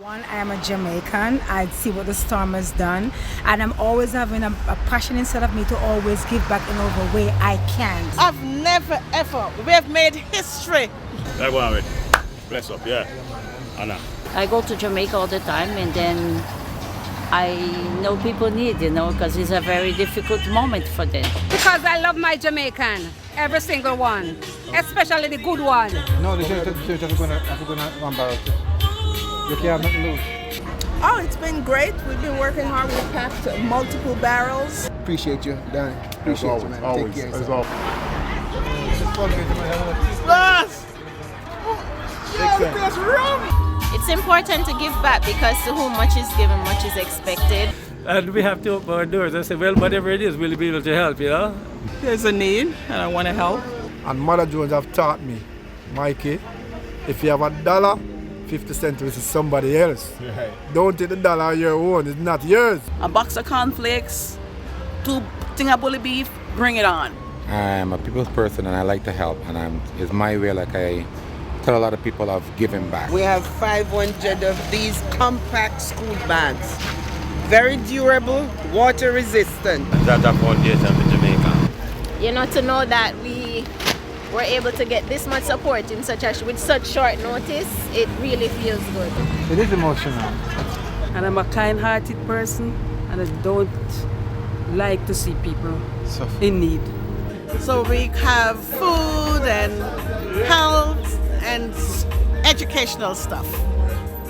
One, I am a Jamaican. I see what the storm has done, and I'm always having a passion inside of me to always give back in whatever way I can. I've never ever, we have made history. That one with bless up, yeah. Anna. I go to Jamaica all the time, and then I know people need, because it's a very difficult moment for them. Because I love my Jamaican, every single one, especially the good one. No, the church is going to one barrel. You can't lose. Oh, it's been great. We've been working hard. We've packed multiple barrels. Appreciate you, Danny. Appreciate you, man. Always, Take care. as always. It's important to give back because to whom much is given, much is expected. And we have to open our doors and say, well, whatever it is, we'll be able to help, There's a need, and I want to help. And Mother Jones have taught me, Mikey, if you have $1, 50 cents is somebody else. Right. Don't take the dollar on your own, it's not yours. A box of cornflakes, 2 thing of bully beef, bring it on. I'm a people's person and I like to help, and it's my way, like I tell a lot of people, of giving back. We have 500 of these compact school bags. Very durable, water resistant. JAHJAH Foundation for Jamaica. To know that we were able to get this much support in with such short notice, it really feels good. It is emotional. And I'm a kind-hearted person, and I don't like to see people in need. So we have food and health and educational stuff.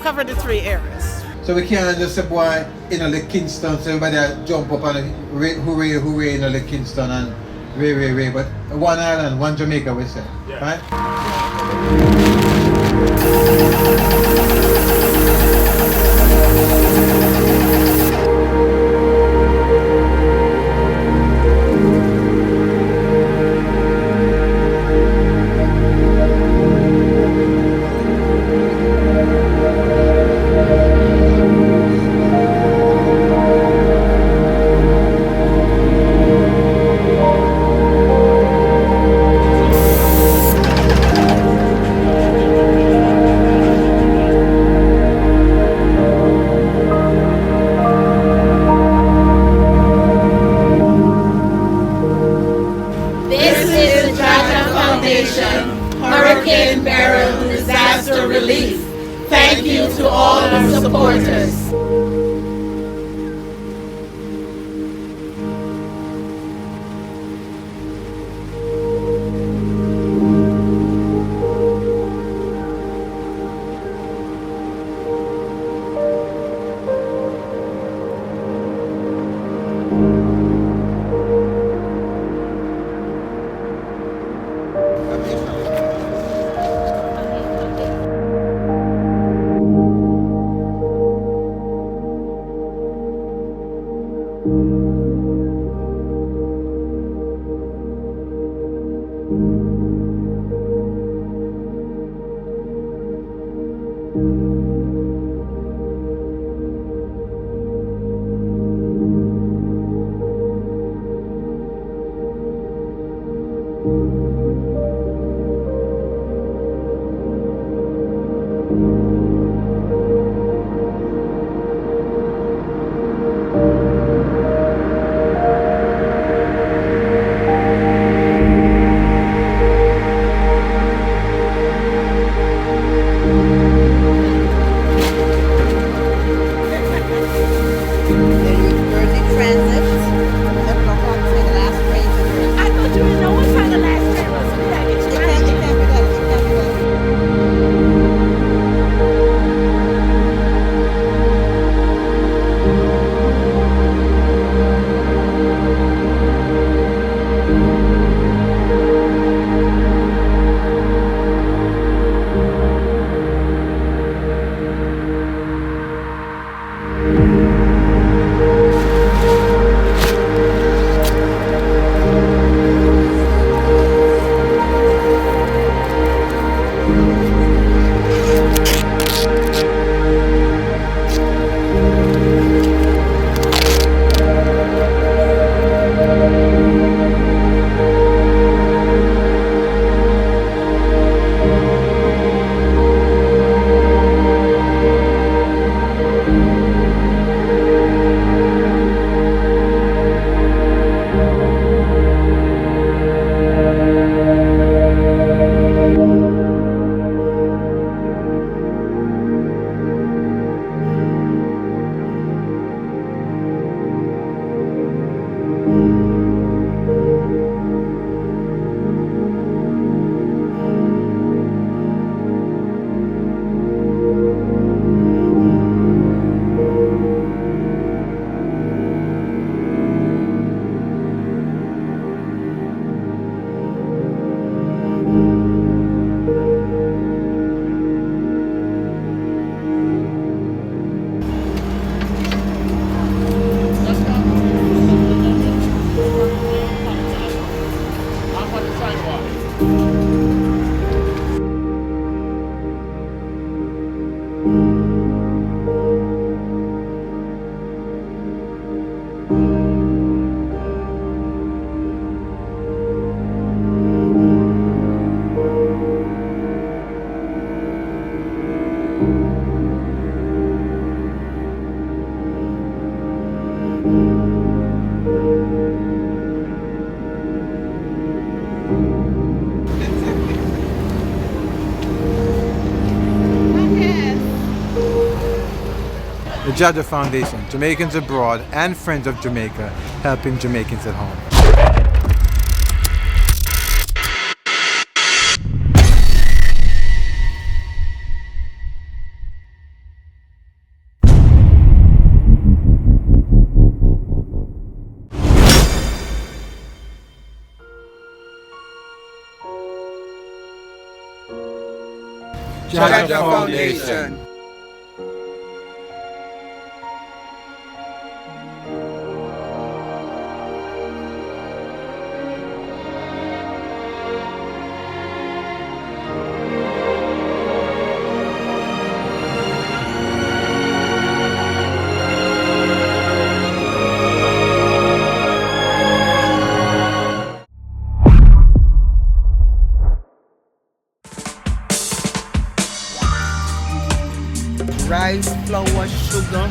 Cover the 3 areas. So we can't just say, boy, like Kingston, so everybody jump up and hooray, hooray, like Kingston and ray. But one island, one Jamaica, we say, right? Hurricane Beryl Disaster Relief. Thank you to all our supporters. The JAHJAH Foundation, Jamaicans abroad and friends of Jamaica, helping Jamaicans at home. JAHJAH Foundation. Rice, flour, sugar.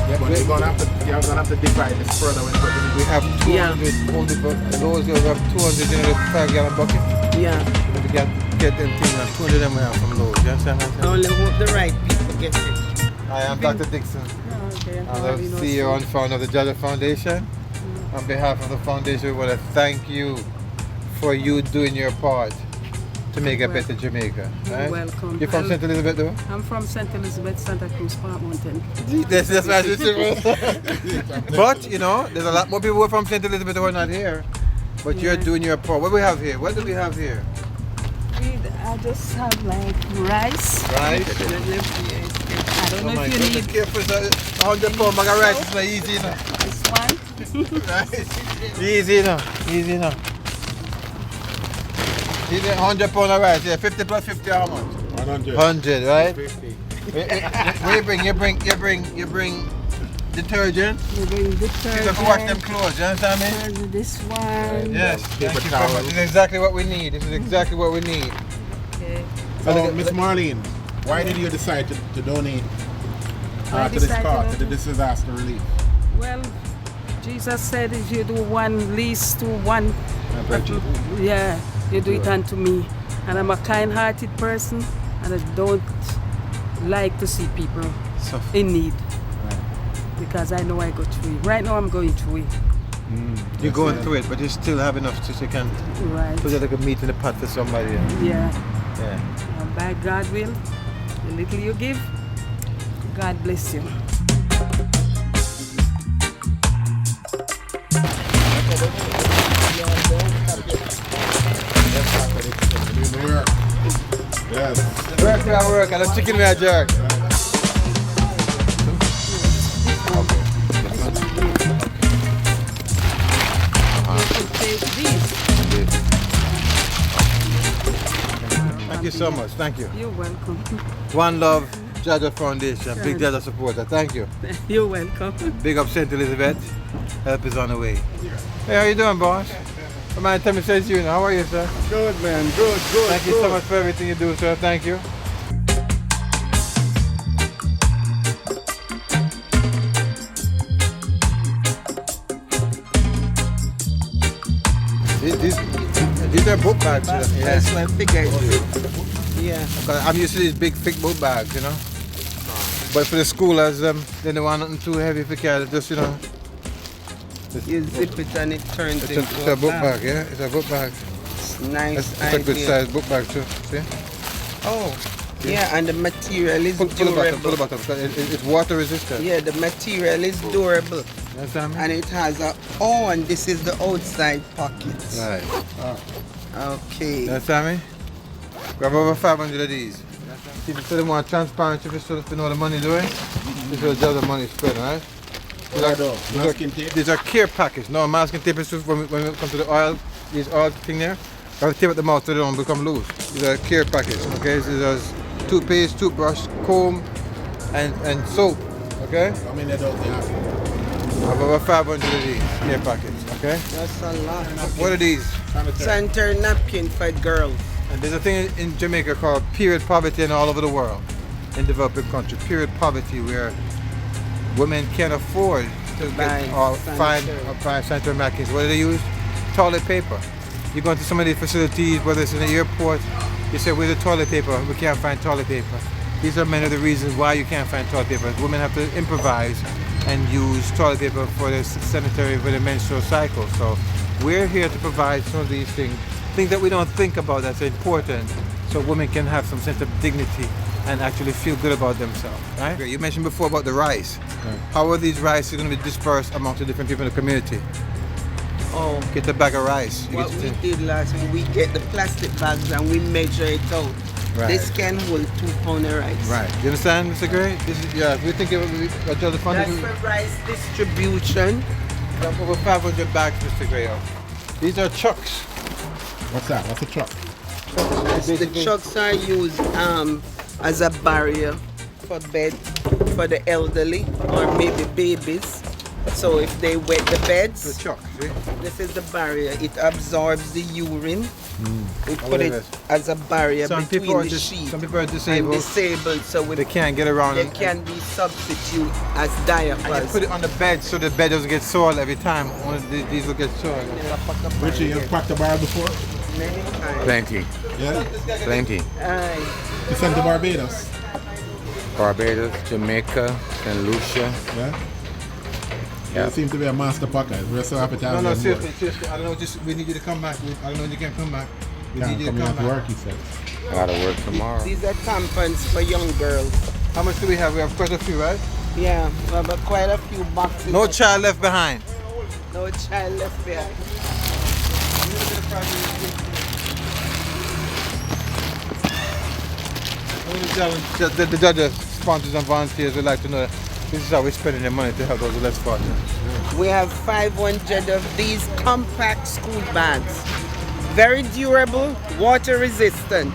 Yeah, but you're gonna have to divide this further when we have 200 only, but those we have 200 in the 5-gallon bucket. Yeah. We get them things, and 200 of them we have from those. You understand what I'm saying? Only hope the right people get it. I am Dr. Dixon. Okay. I'm the CEO and founder of the JAHJAH Foundation. On behalf of the foundation, we want to thank you for you doing your part to make a better Jamaica. You're Right? welcome. You're from St. Elizabeth though? I'm from St. Elizabeth, Santa Cruz, Park Mountain. That's why But, you know, there's a lot more people who are from St. Elizabeth who are not here. But you're doing your part. What do we have here? What do we have here? I just have like rice. Rice? I don't know if you need Careful, 100-pound bag of rice is not easy enough. this one. Rice. Easy enough. Easy enough. 100 pound of rice, yeah, 50 plus 50 how much? 100. 100, right? 50. You bring detergent. You bring detergent. You have to wash them clothes, you understand me? This one. Yes, thank you so much. This is exactly what we need. This is exactly what we need. Okay. So, Miss Marlene, why did you decide to donate to this cause, to the disaster relief? Well, Jesus said if you do one least to one, yeah, you do it unto me. And I'm a kind-hearted person, and I don't like to see people in need. Because I know I go through it. Right now I'm going through it. You're going through it, but you still have enough so you can put like a meat in the pot for somebody. Yeah. Yeah. And by God will, the little you give, God bless you. Yes. Work, and I'm chicken me a jerk. Thank you so much. Thank you. You're welcome. One Love, JAHJAH Foundation, big JAHJAH supporter. Thank you. You're welcome. Big up St. Elizabeth. Help is on the way. Hey, how you doing, boss? My time says you. How are you, sir? Good, man. Good. Thank you so much for everything you do, sir. Thank you. These are book bags. Yeah. That's what I figured. Yeah. I'm used to these big, thick book bags, you know. But for the schoolers, they don't want nothing too heavy for carry. Just, you know. You zip it and it turns into It's a book bag, yeah? It's a book bag. It's nice. It's a good size book bag too. See? Oh. Yeah, and the material is Pull durable. the bottom. It's water resistant. Yeah, the material is durable. Understand me? And it has and this is the outside pocket. Right. Okay. Understand me? We have over 500 of these. People say they want transparency if you know the money doing. This is just the money spread, right? These are care packets. No, masking tape is just when we come to the oil, these oil thing there. I have to tape at the mouth so they don't become loose. These are care packets, okay? These are toothpaste, toothbrush, comb, and soap, okay? I mean, they don't have I have over 500 of these care packets, okay? That's a lot. What are these? Sanitary napkin for girls. And there's a thing in Jamaica called period poverty and all over the world, in developing countries. Period poverty where women can't afford to buy sanitary napkins. What do they use? Toilet paper. You go into some of these facilities, whether it's in the airport, you say, where's the toilet paper? We can't find toilet paper. These are many of the reasons why you can't find toilet paper. Women have to improvise and use toilet paper for their sanitary, for their menstrual cycle. So we're here to provide some of these things that we don't think about that's important, so women can have some sense of dignity and actually feel good about themselves, right? You mentioned before about the rice. Right. How are these rice going to be dispersed amongst the different people in the community? Oh, get a bag of rice. What we did last week, we get the plastic bags and we measure it out. Right. This can hold 2 pounds of rice. Right. You understand, Mr. Gray? This is, yeah, we think of the fund. That's for rice distribution. Over 500 bags, Mr. Gray. These are chucks. What's that? What's a truck? The trucks are used as a barrier for bed for the elderly or maybe babies. So if they wet the beds, this is the barrier. It absorbs the urine. We put it as a barrier between the sheet. Some people are disabled. So they can't get around. They can be substitute as diapers. And you put it on the bed so the bed doesn't get soiled every time. These will get soiled. Richie, you've packed a bar before? Many times. Plenty. Yeah? Plenty. You sent to Barbados? Barbados, Jamaica, St. Lucia. Yeah? You seem to be a master packer. We're so happy to have you. No, seriously. I don't know, we need you to come back. I don't know when you can come back. We need you to come back. Work, he said. I gotta work tomorrow. These are tampons for young girls. How much do we have? We have quite a few, right? Yeah, we have quite a few boxes. No child left behind. No child left behind. The judges, sponsors and volunteers would like to know that this is how we're spending their money to help those less fortunate. We have 500 of these compact school bags. Very durable, water resistant.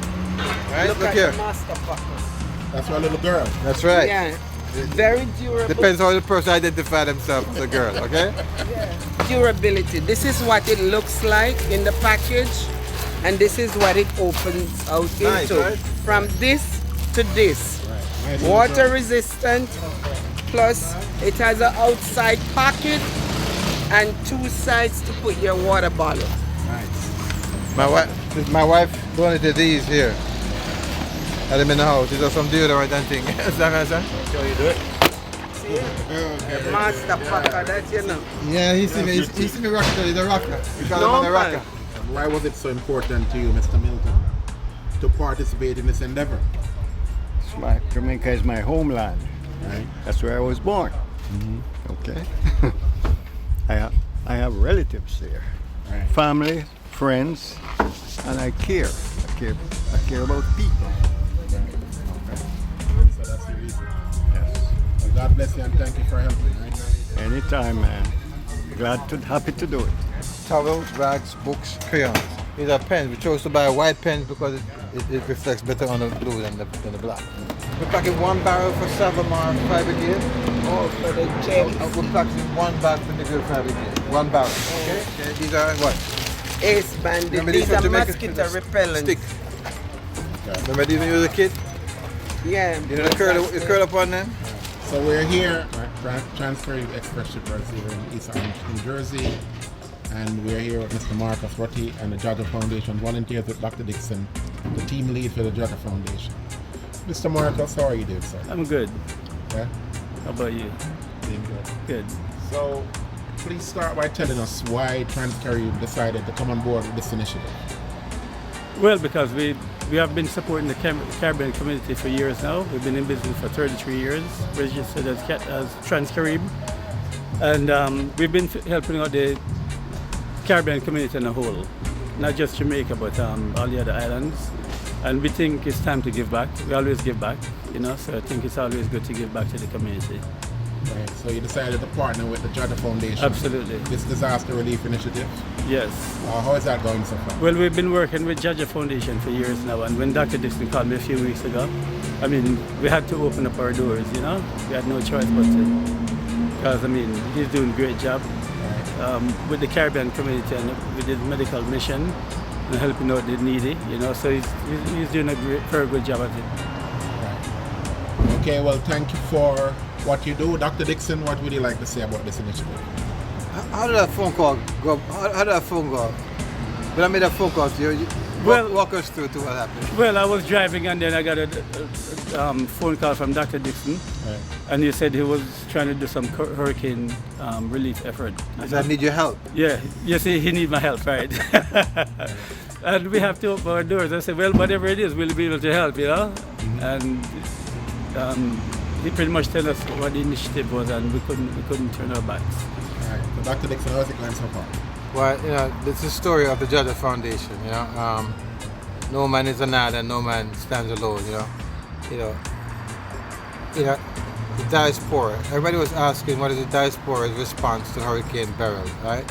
Right, Look here. The master packer. That's for a little girl. That's right. Yeah, very durable. Depends how the person identifies themselves as a girl, okay? Yeah. Durability. This is what it looks like in the package, and this is what it opens out into. Right? From this to this. Right. Nice. Water resistant, plus it has an outside pocket and 2 sides to put your water bottle. Nice. My wife donated these here. I had them in the house. These are some deodorant and thing. So you do it? See? Master packer, that you know. Yeah, he see me rocker. He's a rocker. We call him a rocker. Why was it so important to you, Mr. Milton, to participate in this endeavor? Jamaica is my homeland. Right? That's where I was born. Okay. I have relatives there, right. Family, friends, and I care. I care about people. Right. Okay. So that's the reason. Yes. Well, God bless you and thank you for helping. Right? Anytime, man. Happy to do it. Towels, rags, books, crayons. These are pens. We chose to buy white pens because it reflects better on the blue than the black. We're packing 1 barrel for Savamar Fire Brigade. Oh, for the gel. We're packing 1 bag for Negro Fire Brigade. 1 barrel. Okay? These are what? Ace Bandit. These are mosquito repellent. Stick. Okay. Remember these when you were a kid? Yeah. You know the curl up on them? So we're here, transferring express shippers here in East Orange, New Jersey. And we're here with Mr. Marcus Rutty and the JAHJAH Foundation, volunteers with Dr. Dixon, the team lead for the JAHJAH Foundation. Mr. Marcus, how are you doing, sir? I'm good. Yeah? How about you? Doing good. Good. So, please start by telling us why Transcarib decided to come on board with this initiative. Well, because we have been supporting the Caribbean community for years now. We've been in business for 33 years, registered as Transcarib. And we've been helping out the Caribbean community in a whole, not just Jamaica, but all the other islands. And we think it's time to give back. We always give back, you know, so I think it's always good to give back to the community. Right, so you decided to partner with the JAHJAH Foundation. Absolutely. This disaster relief initiative. Yes. How is that going so far? Well, we've been working with JAHJAH Foundation for years now, and when Dr. Dixon called me a few weeks ago, I mean, we had to open up our doors, you know? We had no choice but to, because, I mean, he's doing a great job with the Caribbean community and with his medical mission and helping out the needy, you know, so he's doing a very good job at it. Right. Okay, well, thank you for what you do. Dr. Dixon, what would you like to say about this initiative? How did that phone call go? How did that phone go? When I made that phone call to you, walk us through to what happened. Well, I was driving and then I got a phone call from Dr. Dixon, and he said he was trying to do some hurricane relief effort. Does I need your help? Yeah, yes, he needs my help, right? And we have to open our doors. I said, well, whatever it is, we'll be able to help, you know? And he pretty much told us what the initiative was, and we couldn't turn our backs. All right. So Dr. Dixon, how's it going so far? Well, you know, this is the story of the JAHJAH Foundation. You know, no man is an island, no man stands alone. The diaspora. Everybody was asking what is the diaspora's response to Hurricane Beryl, right?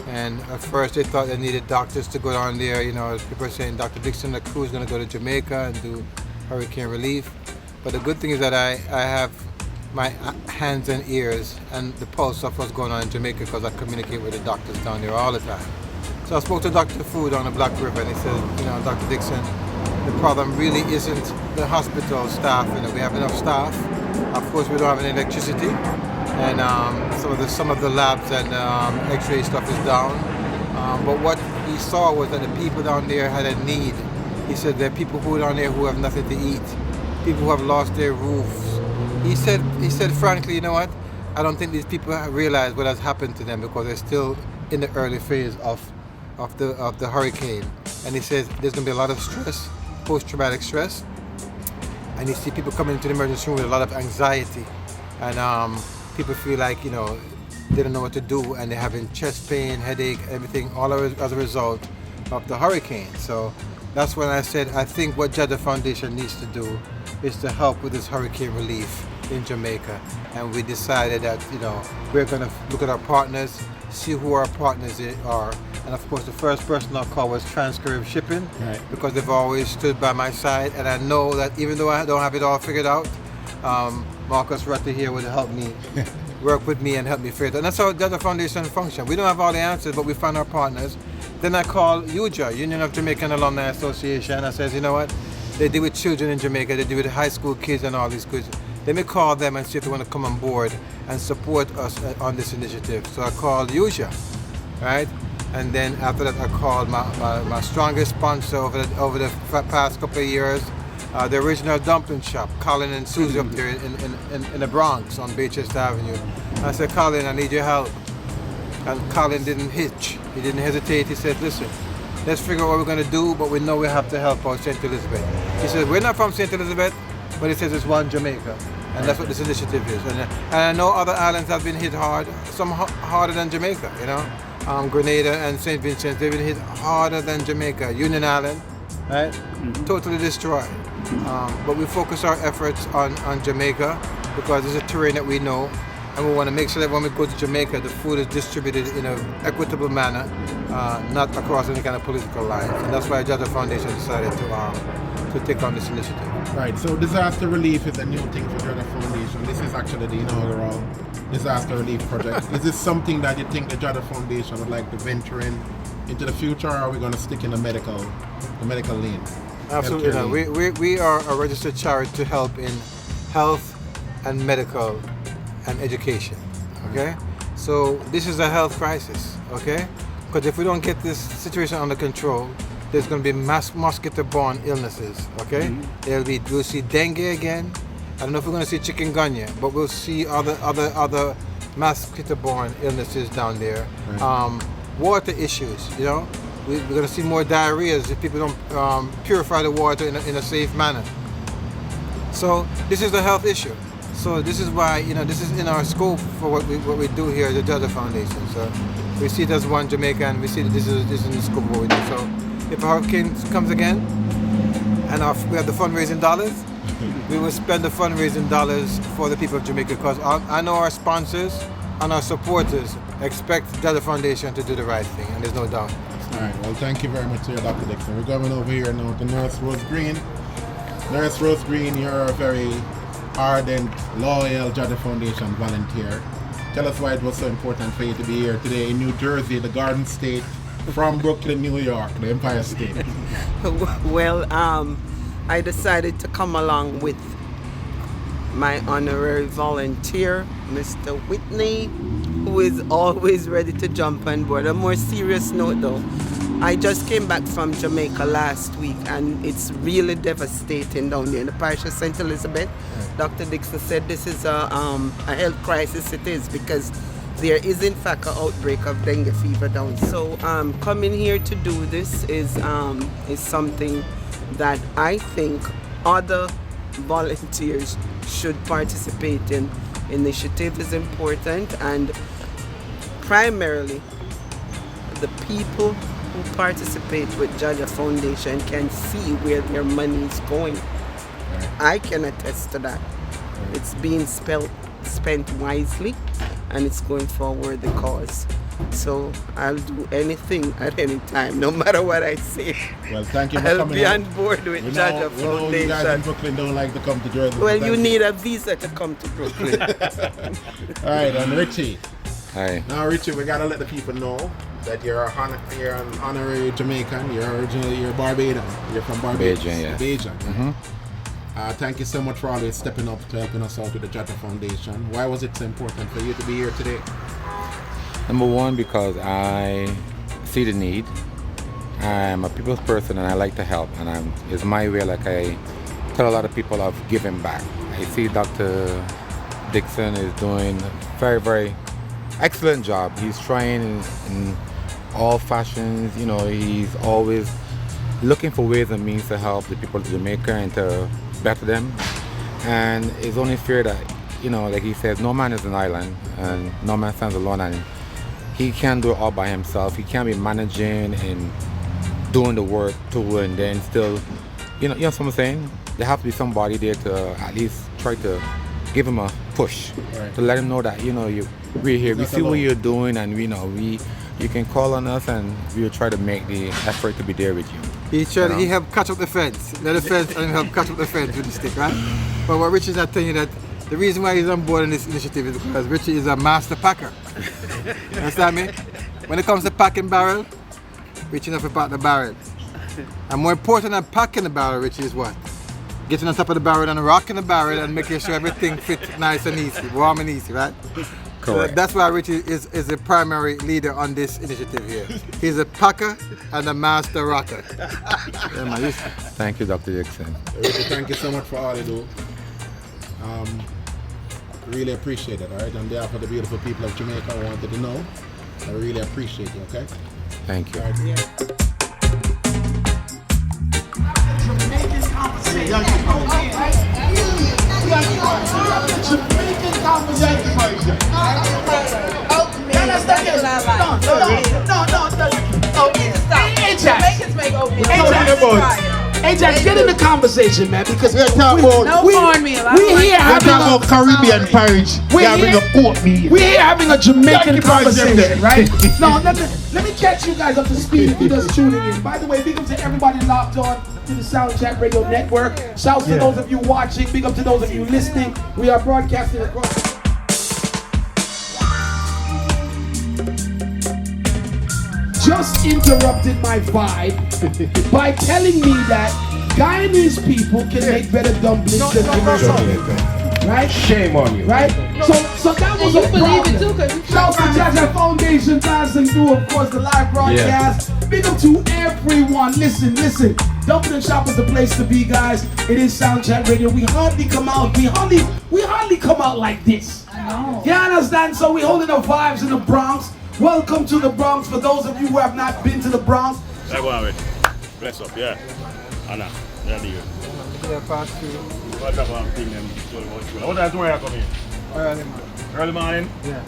And at first they thought they needed doctors to go down there. You know, people are saying Dr. Dixon, the crew is going to go to Jamaica and do hurricane relief. But the good thing is that I have my hands and ears and the pulse of what's going on in Jamaica because I communicate with the doctors down there all the time. So I spoke to Dr. Food on the Black River, and he said, you know, Dr. Dixon, the problem really isn't the hospital staff. You know, we have enough staff. Of course, we don't have any electricity, and some of the labs and X-ray stuff is down. But what he saw was that the people down there had a need. He said there are people who are down there who have nothing to eat, people who have lost their roofs. He said, frankly, you know what? I don't think these people realize what has happened to them because they're still in the early phase of the hurricane. And he says there's going to be a lot of stress, post-traumatic stress. And you see people coming into the emergency room with a lot of anxiety. And people feel like, you know, they don't know what to do, and they're having chest pain, headache, everything, all as a result of the hurricane. So that's when I said, I think what JAHJAH Foundation needs to do is to help with this hurricane relief in Jamaica. And we decided that, you know, we're going to look at our partners, see who our partners are. And of course, the first person I'll call was Transcarib Shipping, because they've always stood by my side. And I know that even though I don't have it all figured out, Marcus Rutter here would help me, work with me and help me figure it out. And that's how JAHJAH Foundation functions. We don't have all the answers, but we find our partners. Then I call UJA, Union of Jamaican Alumni Association. I says, you know what? They deal with children in Jamaica, they deal with high school kids and all these kids. Let me call them and see if they want to come on board and support us on this initiative. So I called UJA, right? And then after that I called my strongest sponsor over the past couple of years, the original dumpling shop, Colin and Susie up there in the Bronx on Baychester Avenue. I said, Colin, I need your help. And Colin didn't hitch. He didn't hesitate. He said, listen, let's figure out what we're going to do, but we know we have to help out St. Elizabeth. He said, we're not from St. Elizabeth, but he says it's one Jamaica. And that's what this initiative is. And I know other islands have been hit hard, some harder than Jamaica, you know. Grenada and St. Vincent, they've been hit harder than Jamaica. Union Island, right? Totally destroyed. But we focus our efforts on Jamaica because it's a terrain that we know. And we want to make sure that when we go to Jamaica, the food is distributed in an equitable manner, not across any kind of political lines. And that's why JAHJAH Foundation decided to take on this initiative. Right, so disaster relief is a new thing for JAHJAH Foundation. This is actually the inaugural disaster relief project. Is this something that you think the JAHJAH Foundation would like to venture into the future, or are we going to stick in the medical lane? Absolutely not. We are a registered charity to help in health and medical and education, okay? So this is a health crisis, okay? Because if we don't get this situation under control, there's going to be mass mosquito-borne illnesses, okay? We'll see dengue again. I don't know if we're going to see chikungunya, but we'll see other mosquito-borne illnesses down there. Water issues, you know? We're going to see more diarrheas if people don't purify the water in a safe manner. So this is a health issue. So this is why, you know, this is in our scope for what we do here at the JAHJAH Foundation. So we see it as one Jamaica, and we see that this is in the scope of what we do. So if a hurricane comes again, and we have the fundraising dollars, we will spend the fundraising dollars for the people of Jamaica, because I know our sponsors and our supporters expect JAHJAH Foundation to do the right thing, and there's no doubt. All right, well, thank you very much, Dr. Dixon. We're going over here now to Nurse Rose Green. Nurse Rose Green, you're a very ardent, loyal JAHJAH Foundation volunteer. Tell us why it was so important for you to be here today in New Jersey, the Garden State, from Brooklyn, New York, the Empire State. Well, I decided to come along with my honorary volunteer, Mr. Whitney, who is always ready to jump on board. On a more serious note though, I just came back from Jamaica last week, and it's really devastating down there in the parish of St. Elizabeth. Dr. Dixon said this is a health crisis. It is, because there is in fact an outbreak of dengue fever down. So coming here to do this is something that I think other volunteers should participate in. Initiative is important, and primarily the people who participate with JAHJAH Foundation can see where their money is going. I can attest to that. It's being spent wisely, and it's going for a worthy cause. So I'll do anything at any time, no matter what I say. Well, thank you for I'll coming be out. on board with We JAHJAH know Foundation. you guys in Brooklyn don't like to come to Jersey. Well, Thank you need a visa to come to Brooklyn. All right, and Richie. Hi. Now, Richie, we gotta let the people know that you're an honorary Jamaican. You're Barbadian. You're from Barbados. Bajan, yes. Bajan. Thank you so much for always stepping up to helping us out with the JAHJAH Foundation. Why was it so important for you to be here today? Number one, because I see the need. I'm a people's person, and I like to help, and it's my way, like I tell a lot of people, of giving back. I see Dr. Dixon is doing a very, very excellent job. He's trying in all fashions. You know, he's always looking for ways and means to help the people of Jamaica and to better them. And it's only fair that, you know, like he says, no man is an island, and no man stands alone, and he can't do it all by himself. He can't be managing and doing the work too, and then still, you know what I'm saying? There has to be somebody there to at least try to give him a push, to let him know that, you know, we're here, we see what you're doing, and we know you can call on us, and we'll try to make the effort to be there with you. He helped catch up the fence, let the fence, and help catch up the fence with the stick, right? But what Richie's not telling you, that the reason why he's on board in this initiative is because Richie is a master packer. You understand me? When it comes to packing barrel, Richie knows to pack the barrel. And more important than packing the barrel, Richie, is what? Getting on top of the barrel and rocking the barrel and making sure everything fits nice and easy, warm and easy, right? Correct. So that's why Richie is the primary leader on this initiative here. He's a packer and a master rocker. Yeah, man, thank you, Dr. Dixon. Richie, thank you so much for all you do. Really appreciate it, all right? On behalf of the beautiful people of Jamaica, I wanted to know, I really appreciate you, okay? Thank you. All right. Jamaican conversation. Jamaicans make oatmeal. Hey, Jack, get in the conversation, man, because we're talking about we're here having a Caribbean porridge. We're here having a Jamaican conversation, right? No, let me catch you guys up to speed if you're just tuning in. By the way, big up to everybody locked on to the SoundChat Radio Network. Shouts to those of you watching. Big up to those of you listening. We are broadcasting across. Just interrupted my vibe by telling me that Guyanese people can make better dumplings than Jamaican. Right? Shame on you. Right? So that was a problem. Shouts to JAHJAH Foundation passing through, of course, the live broadcast. Yeah. Big up to everyone. Listen. Dumpling Shop is the place to be, guys. It is SoundChat Radio. We hardly come out. We hardly come out like this. I know. You understand? So we holding up vibes in the Bronx. Welcome to the Bronx. For those of you who have not been to the Bronx. Bless up, yeah. Anna, ready you. Yeah, past through. What time tomorrow you come here? Early morning. Early morning? Yeah.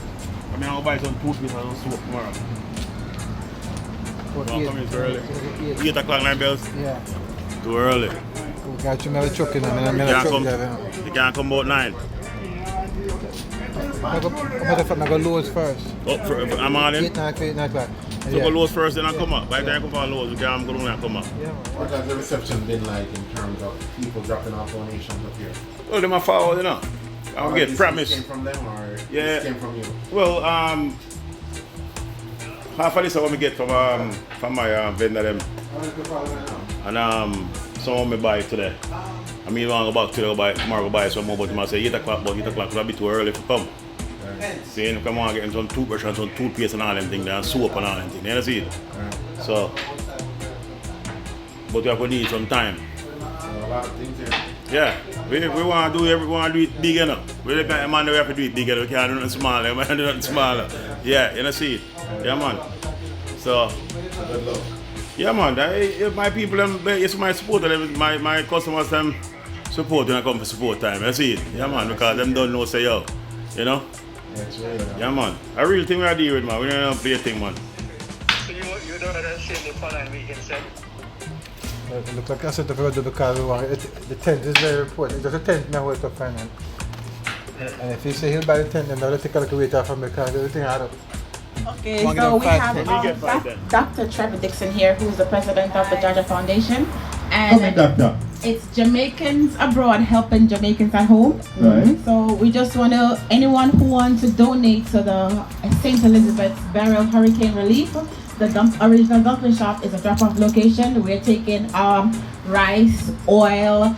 I'm going to buy some toothpaste and some soap tomorrow. You want to come in so early? 8 o'clock, 9 bells? Yeah. Too early. We got you another truck in. You can't come about 9. I'm going to go Lowe's first. I'm morning? 8 o'clock. So go Lowe's first, then I come up. By the time I come from Lowe's, we can go down and come up. Yeah. What has the reception been like in terms of people dropping off donations up here? Well, they're my forward, you know. I will get promise. Came from them or yeah. came from you? Well, half of this I want to get from my vendor them. And some of me buy today. I mean, I want to go back today, tomorrow buy some more, but I say 8 o'clock, but 8 o'clock will be too early to come. See, if I want to get some toothbrush and some toothpaste and all them things, and soap and all them things, you see it? So, but we have to need some time. A lot of things here. Yeah, we want to do it big enough. We the kind of man that we have to do it big enough. We can't do nothing smaller. We can't do nothing smaller. Yeah, you know, see it. Yeah, man. So, yeah, man. My people, it's my supporter. My customers, them support when I come for support time. You see it. Yeah, man. Because them don't know say yo. You know. Yeah, man. A real thing we are dealing with, man. We don't play a thing, man. So you don't understand the following weekend, sir? It looks like I said because the tent is very important. There's a tent now worth of finance. And if you say he'll buy the tent, then they'll take a little weight off from because everything add up. Okay, so we have Dr. Trevor Dixon here, who's the president of the JAHJAH Foundation. And it's Jamaicans abroad helping Jamaicans at home. Right. So we just want to, anyone who wants to donate to the St. Elizabeth's Beryl Hurricane Relief, the original dumpling shop is a drop-off location. We're taking rice, oil,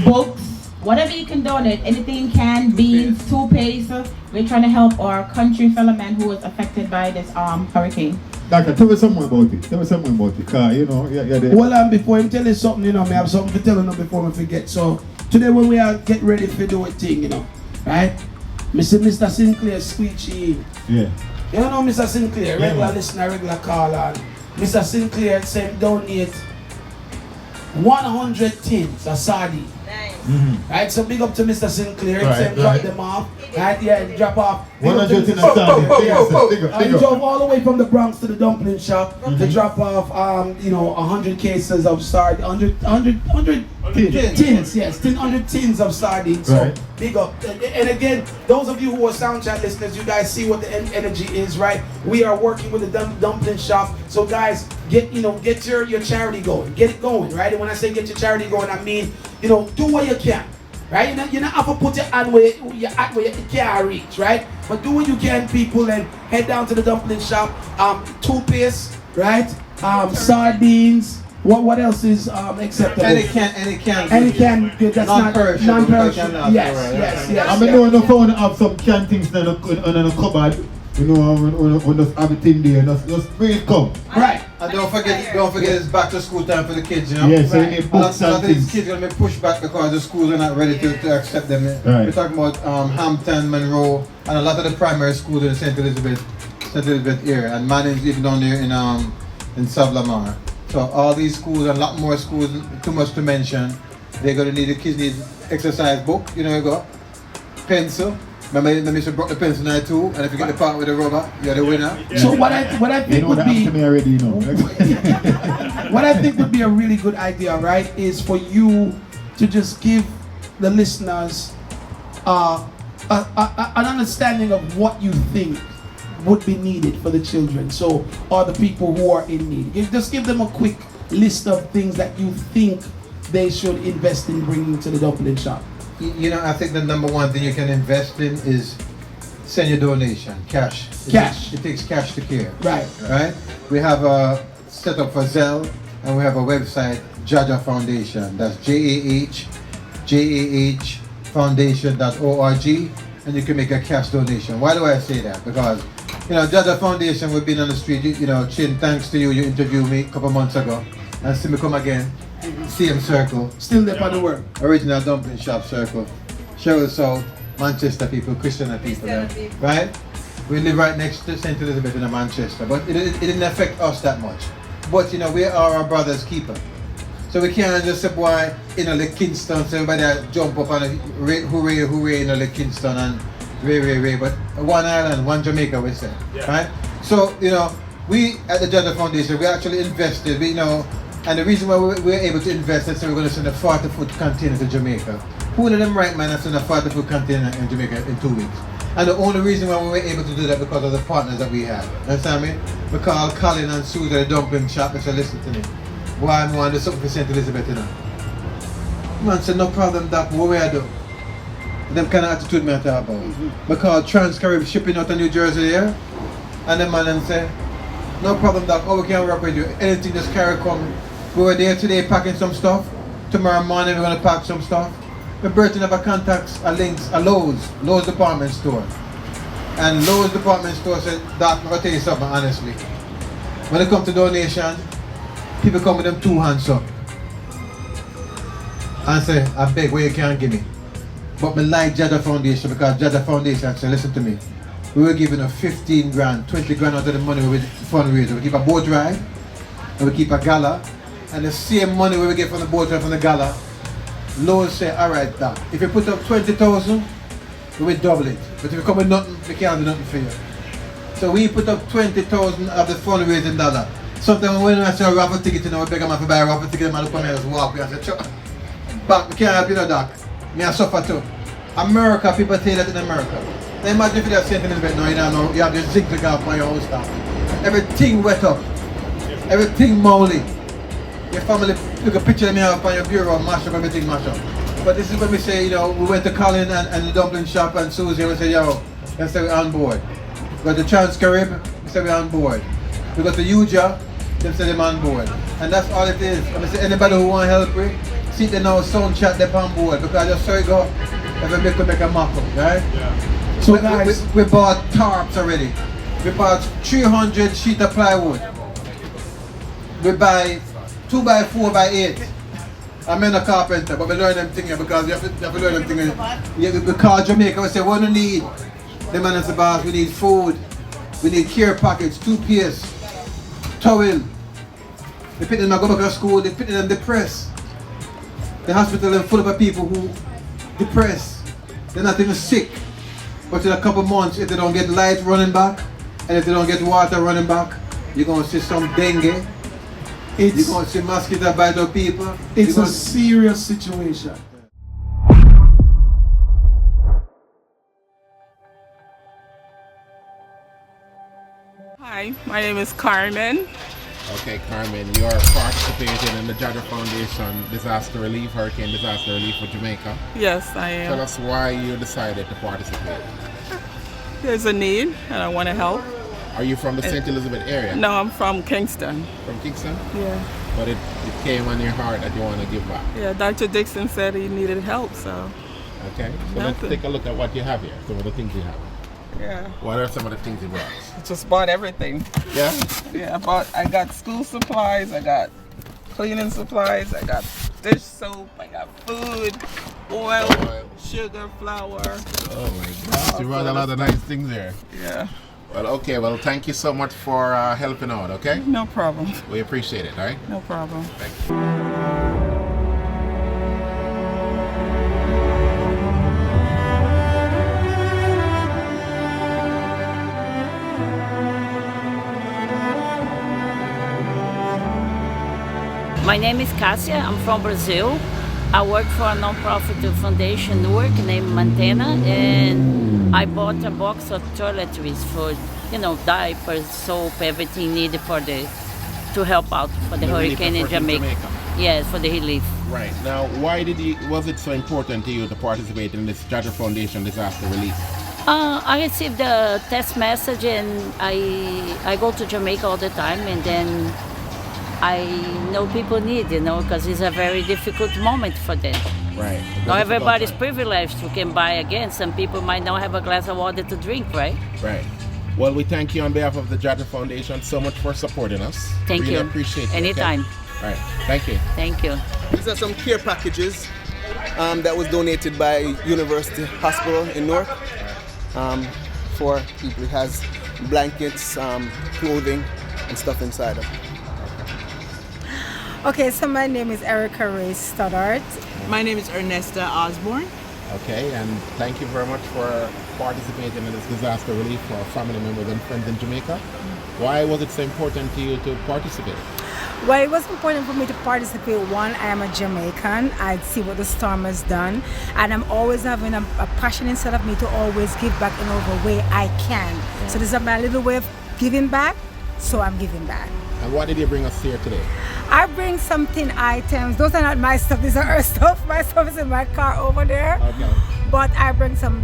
books, whatever you can donate, anything canned, beans, toothpaste. We're trying to help our country fellow man who was affected by this hurricane. Doctor, tell me something about it. Tell me something about it. Cause, you know, well, before him tell you something, you know, I have something to tell him before we forget. So today when we are get ready to do a thing, you know, right? Mr. Sinclair squeegee. Yeah. You know Mr. Sinclair, regular listener, regular caller. Mr. Sinclair said donate 100 tins of sardine. Right, so big up to Mr. Sinclair. Right, drop them off. Right, yeah, drop off. 100 tins of sardine. He drove all the way from the Bronx to the dumpling shop to drop off, you know, 100 cases of sardine. 100 tins, yes, 100 tins of sardines. So right. Big up. And again, those of you who are Soundchat listeners, you guys see what the energy is, right? We are working with the dumpling shop. So guys, get your charity going. Get it going, right? And when I say get your charity going, I mean, you know, do what you can. Right? You don't have to put your hand where you can't reach, right? But do what you can, people, and head down to the dumpling shop. Toothpaste, right? Sardines. What else is acceptable? Any can. That's non-perishable. Yes. I mean, no phone have some canned things in a cupboard. You know, when just have it in there, just bring it come. Right. And don't forget it's back to school time for the kids, you know? Yes, so you need books and things. These kids are going to be pushed back because the schools are not ready to accept them. Right. We're talking about Hampton, Monroe, and a lot of the primary schools in St. Elizabeth area, and Manning's even down there in South Lamar. So all these schools and a lot more schools, too much to mention. The kids need exercise book, you know, you go, pencil. Remember, Mr. brought the pencil now too, and if you get the part with the rubber, you're the winner. So what I think would be what I think would be a really good idea, right, is for you to just give the listeners an understanding of what you think would be needed for the children. So, or the people who are in need. Just give them a quick list of things that you think they should invest in bringing to the dumpling shop. You know, I think the number one thing you can invest in is send your donation, cash. It takes cash to care. Right. We have a setup for Zelle, and we have a website, JAHJAH Foundation. That's JAHJAH Foundation.org, and you can make a cash donation. Why do I say that? Because, you know, JAHJAH Foundation, we've been on the street. You know, Chin, thanks to you, you interviewed me a couple months ago, and see me come again. Same circle. Still there for the work. Original dumpling shop circle. Sherwood South, Manchester people, Christian people, right? We live right next to St. Elizabeth in Manchester, but it didn't affect us that much. But you know, we are our brother's keeper. So we can't just say, boy, you know, like Kingston, so everybody jump up and hooray, you know, like Kingston and ray. But one island, one Jamaica, we say, right? So, you know, we at the JAHJAH Foundation, we actually invested, you know, and the reason why we were able to invest is so we're going to send a 40-foot container to Jamaica. Who of them right man has sent a 40-foot container in Jamaica in 2 weeks? And the only reason why we were able to do that because of the partners that we have. Understand me? We call Colin and Susan at the dumpling shop and say, listen to me. Why I want to do something for St. Elizabeth, you know? Man said, no problem, Doc, what we do? Them kind of attitude me I talk about. Because Transcarib shipping out of New Jersey here, and the man and say, no problem, Doc, we can work with you. Anything just carry come. We were there today packing some stuff. Tomorrow morning we're going to pack some stuff. We're Burton have a contacts, a links, a Lowe's department store. And Lowe's department store said, Doc, I'm going to tell you something honestly. When it comes to donation, people come with them 2 hands up and say, I beg what you can't give me. But me like JAHJAH Foundation because JAHJAH Foundation said, listen to me. We were giving a 15 grand, 20 grand out of the money we fundraiser. We keep a boat ride, and we keep a gala, and the same money we get from the boat ride from the gala, Lord say, alright, Doc, if you put up 20,000, we will double it. But if you come with nothing, we can't do nothing for you. So we put up 20,000 of the fundraising dollar. Sometimes when I say a raffle ticket, you know, we beg a man to buy a raffle ticket, the man look at me and just walk. I say, back, we can't help you, no, Doc. Me I suffer too. America, people say that in America. Now imagine if you have St. Elizabeth now, you know, you have the zigzag off by your house now. Everything wet up. Everything moldy. Your family, look a picture of me up on your bureau, mash up, everything mash up. But this is when we say, you know, we went to Colin and the dumpling shop and Susie, and we say, yo, let's say we're on board. We go to Trans-Carib, we say we're on board. We go to JAHJAH, they say they're on board. And that's all it is. And I say, anybody who want help with, see they now sound chat they're on board. Because just so you go, everybody could make a mock up, right? Yeah. So guys, we bought tarps already. We bought 300 sheet of plywood. We buy 2x4x8. I'm not a carpenter, but we learn them things because you have to learn them things. We call Jamaica, we say, what do we need? The man is the boss, we need food, we need care packets, toothpaste, towel. They put them go back to school, they put them depressed. The hospital is full of people who depressed. They're not even sick. But in a couple months, if they don't get light running back, and if they don't get water running back, you're going to see some dengue. You're going to see mosquito bite up people. It's a serious situation. Hi, my name is Carmen. Okay, Carmen, you are participating in the JAHJAH Foundation Disaster Relief, Hurricane Disaster Relief for Jamaica. Yes, I am. Tell us why you decided to participate. There's a need and I want to help. Are you from the St. Elizabeth area? No, I'm from Kingston. From Kingston? Yeah. But it came on your heart that you want to give back. Yeah, Dr. Dixon said he needed help, so. Okay, so let's take a look at what you have here, some of the things you have. Yeah. What are some of the things you brought? Just bought everything. Yeah? Yeah, I got school supplies, I got cleaning supplies, I got dish soap, I got food, oil, sugar, flour. Oh my gosh, you brought a lot of nice things there. Yeah. Well, okay, well, thank you so much for helping out, okay? No problem. We appreciate it, all right? No problem. Thank you. My name is Cassia, I'm from Brazil. I work for a non-profit foundation work named Mantena, and I bought a box of toiletries for, you know, diapers, soap, everything needed to help out for the hurricane in Jamaica. Yes, for the relief. Right. Now, why was it so important to you to participate in this JAHJAH Foundation disaster relief? I received a text message and I go to Jamaica all the time, and then I know people need, you know, because it's a very difficult moment for them. Right. Not everybody's privileged who can buy again. Some people might not have a glass of water to drink, right? Right. Well, we thank you on behalf of the JAHJAH Foundation so much for supporting us. Thank you. Really appreciate it. Anytime. Okay? All right. Thank you. Thank you. These are some care packages that was donated by University Hospital in Newark for people. It has blankets, clothing, and stuff inside them. Okay, so my name is Erica Ray Stoddard. My name is Ernesta Osborne. Okay, and thank you very much for participating in this disaster relief for family members and friends in Jamaica. Why was it so important to you to participate? Well, it was important for me to participate. One, I am a Jamaican. I see what the storm has done. And I'm always having a passion inside of me to always give back in whatever way I can. Yeah. So this is my little way of giving back, so I'm giving back. And what did you bring us here today? I bring some tin items. Those are not my stuff, these are her stuff. My stuff is in my car over there. Okay. But I bring some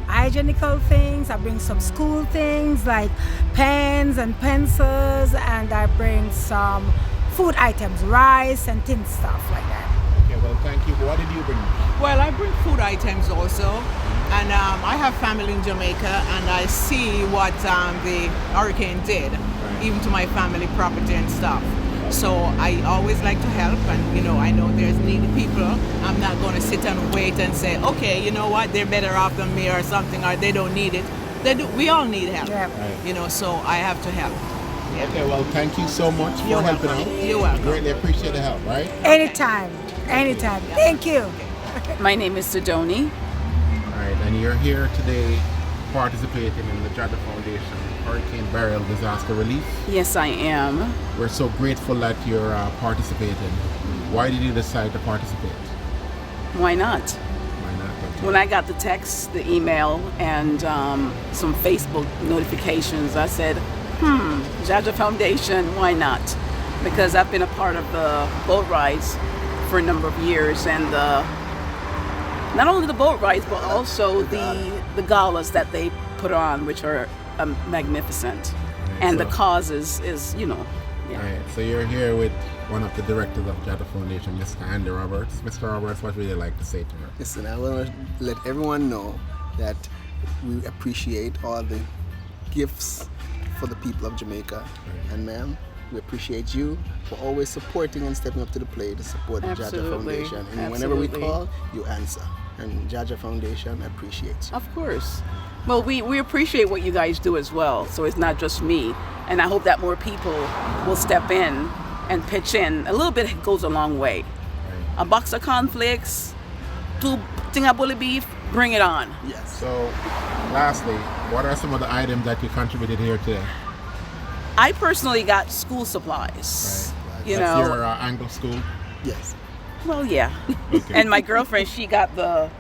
hygienical things. I bring some school things like pens and pencils, and I bring some food items, rice and tin stuff like that. Okay, well, thank you. What did you bring? Well, I bring food items also, and I have family in Jamaica, and I see what the hurricane did. Right. even to my family property and stuff. So I always like to help, and you know, I know there's needy people. I'm not going to sit and wait and say, okay, you know what, they're better off than me or something, or they don't need it. They do. We all need help. Yeah. You know, so I have to help. Yeah. Okay, well, thank you so much for helping out. You're welcome. Greatly appreciate the help, right? Anytime. Thank you. My name is Sidoni. All right, and you're here today participating in the JAHJAH Foundation Hurricane Beryl Disaster Relief. Yes, I am. We're so grateful that you're participating. Why did you decide to participate? Why not? Why not? Okay. When I got the text, the email, and some Facebook notifications, I said, JAHJAH Foundation, why not? Because I've been a part of the boat rides for a number of years, and not only the boat rides, but also the galas that they put on, which are magnificent. And the cause is, you know. Yeah. All right, so you're here with one of the directors of JAHJAH Foundation, Mr. Andy Roberts. Mr. Roberts, what would you like to say to her? Listen, I want to let everyone know that we appreciate all the gifts for the people of Jamaica. And ma'am, we appreciate you for always supporting and stepping up to the plate to support the JAHJAH Foundation. And whenever we call, you answer. And JAHJAH Foundation appreciates you. Of course. Well, we appreciate what you guys do as well, so it's not just me. And I hope that more people will step in and pitch in. A little bit goes a long way. A box of cornflakes, 2 thing of bully beef, bring it on. Yes. So, lastly, what are some of the items that you contributed here today? I personally got school supplies. Right. You That's know, your Anglo school? Yes. Well, yeah. Okay. And my girlfriend, she got the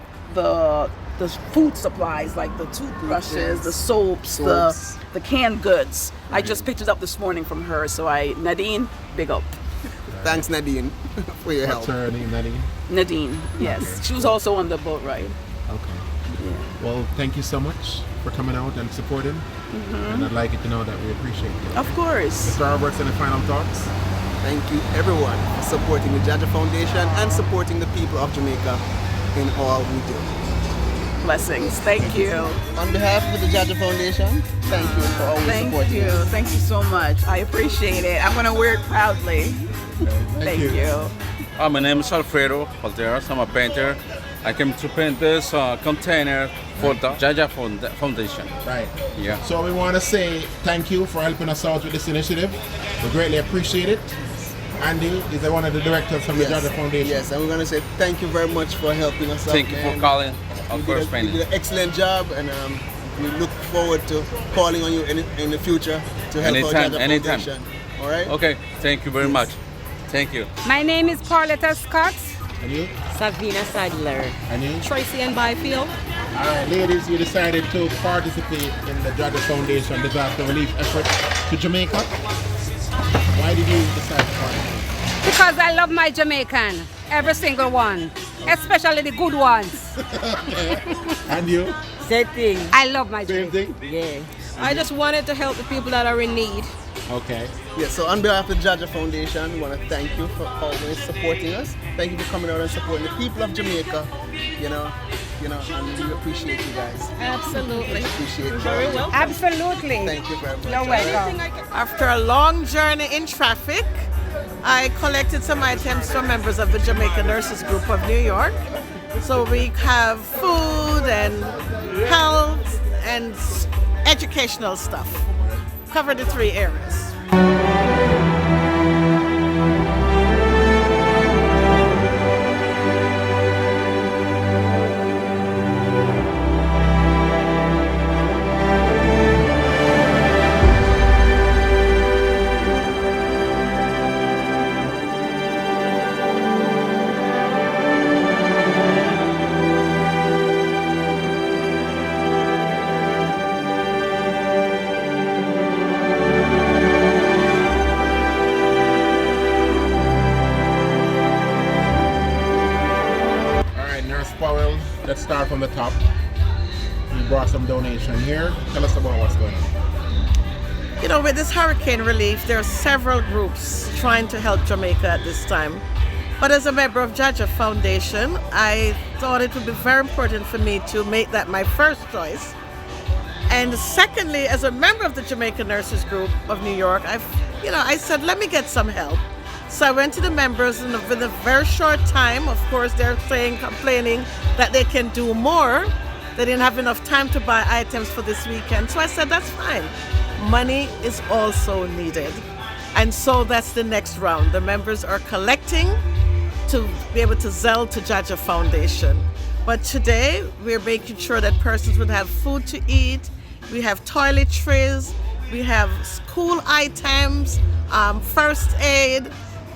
food supplies, like the toothbrushes, the soaps, the canned goods. I just picked it up this morning from her, so Nadine, big up. Thanks, Nadine, for your help. What's her name, Nadine? Nadine, yes. Okay. She was also on the boat ride. Okay. Yeah. Well, thank you so much for coming out and supporting. And I'd like you to know that we appreciate it. Of course. Mr. Roberts, any final thoughts? Thank you, everyone, for supporting the JAHJAH Foundation and supporting the people of Jamaica in all we do. Blessings. Thank you. On behalf of the JAHJAH Foundation, thank you for always supporting us. Thank you so much. I appreciate it. I'm going to wear it proudly. Thank you. My name is Alfredo Valteras. I'm a painter. I came to paint this container for the JAHJAH Foundation. Right. Yeah. So we want to say thank you for helping us out with this initiative. We greatly appreciate it. Andy is one of the directors from the JAHJAH Foundation. Yes, and we're going to say thank you very much for helping us out. Thank you for calling. You did an excellent job, and we look forward to calling on you in the future to help out JAHJAH Foundation. All right? Okay, thank you very much. Thank you. My name is Pauletta Scott. And you? Savina Sadler. And you? Tracy and Byfield. All right, ladies, you decided to participate in the JAHJAH Foundation disaster relief effort to Jamaica. Why did you decide to participate? Because I love my Jamaican, every single one, especially the good ones. And you? Same thing. I love my Jamaican. Yeah. I just wanted to help the people that are in need. Okay. Yeah, so on behalf of the JAHJAH Foundation, we want to thank you for always supporting us. Thank you for coming out and supporting the people of Jamaica. You know, and we appreciate you guys. Absolutely. Appreciate you. Very well. Absolutely. Thank you very much. You're welcome. After a long journey in traffic, I collected some items from members of the Jamaica Nurses Group of New York. So we have food and health and educational stuff. Cover the 3 areas. Let's start from the top. You brought some donation here. Tell us about what's going on. You know, with this hurricane relief, there are several groups trying to help Jamaica at this time. But as a member of JAHJAH Foundation, I thought it would be very important for me to make that my first choice And secondly, as a member of the Jamaica Nurses Group of New York, I said, let me get some help. So I went to the members, and within a very short time, of course, they're complaining that they can do more. They didn't have enough time to buy items for this weekend. So I said, that's fine. Money is also needed. And so that's the next round. The members are collecting to be able to sell to JAHJAH Foundation. But today, we're making sure that persons would have food to eat. We have toiletries, we have school items, first aid,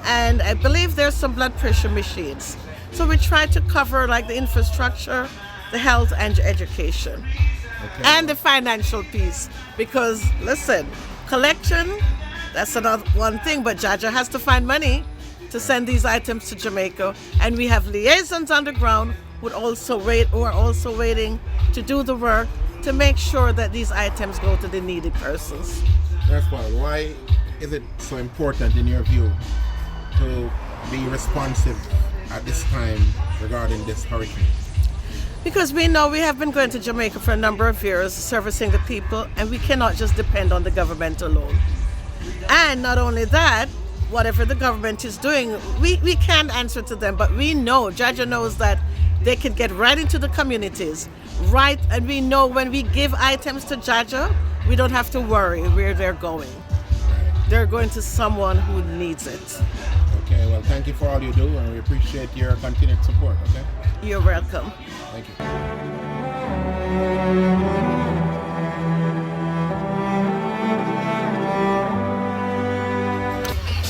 and I believe there's some blood pressure machines. So we try to cover like the infrastructure, the health and education, and the financial piece. Because listen, collection, that's another one thing, but JAHJAH has to find money to send these items to Jamaica. And we have liaisons on the ground who are also waiting to do the work to make sure that these items go to the needy persons. That's why is it so important in your view to be responsive at this time regarding this hurricane? Because we know we have been going to Jamaica for a number of years, servicing the people, and we cannot just depend on the government alone. And not only that, whatever the government is doing, we can't answer to them, but we know, JAHJAH knows that they can get right into the communities, right? And we know when we give items to JAHJAH, we don't have to worry where they're going. They're going to someone who needs it. Okay, well, thank you for all you do, and we appreciate your continued support, okay? You're welcome. Thank you.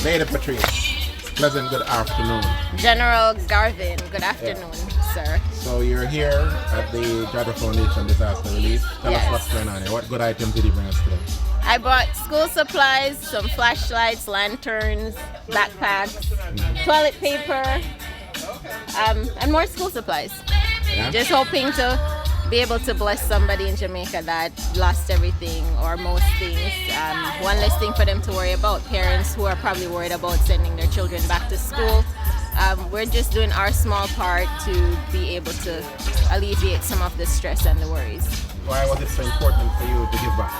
Lady Patrice, pleasant good afternoon. General Garvin, good afternoon, sir. So you're here at the JAHJAH Foundation Disaster Relief. Tell us what's going on here. What good items did you bring us today? I bought school supplies, some flashlights, lanterns, backpacks, toilet paper, and more school supplies. Yeah. Just hoping to be able to bless somebody in Jamaica that lost everything or most things. One less thing for them to worry about. Parents who are probably worried about sending their children back to school. We're just doing our small part to be able to alleviate some of the stress and the worries. Why was it so important for you to give back?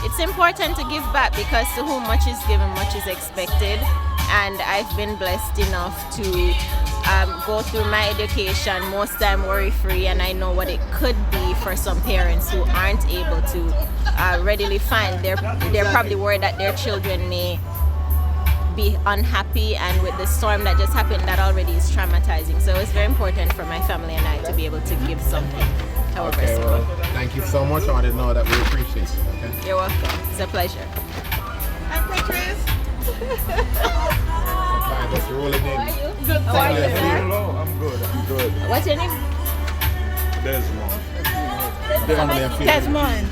It's important to give back because to whom much is given, much is expected. And I've been blessed enough to go through my education, most time worry-free, and I know what it could be for some parents who aren't able to readily find. They're probably worried that their children may be unhappy, and with the storm that just happened, that already is traumatizing. So it's very important for my family and I to be able to give something. However, okay, well, thank you so much. I want to know that we appreciate it. Okay? You're welcome. It's a pleasure. I'm Patrice. Just rolling in. How are you? Good. How are you, sir? I'm good. What's your name? Desmond. Desmond.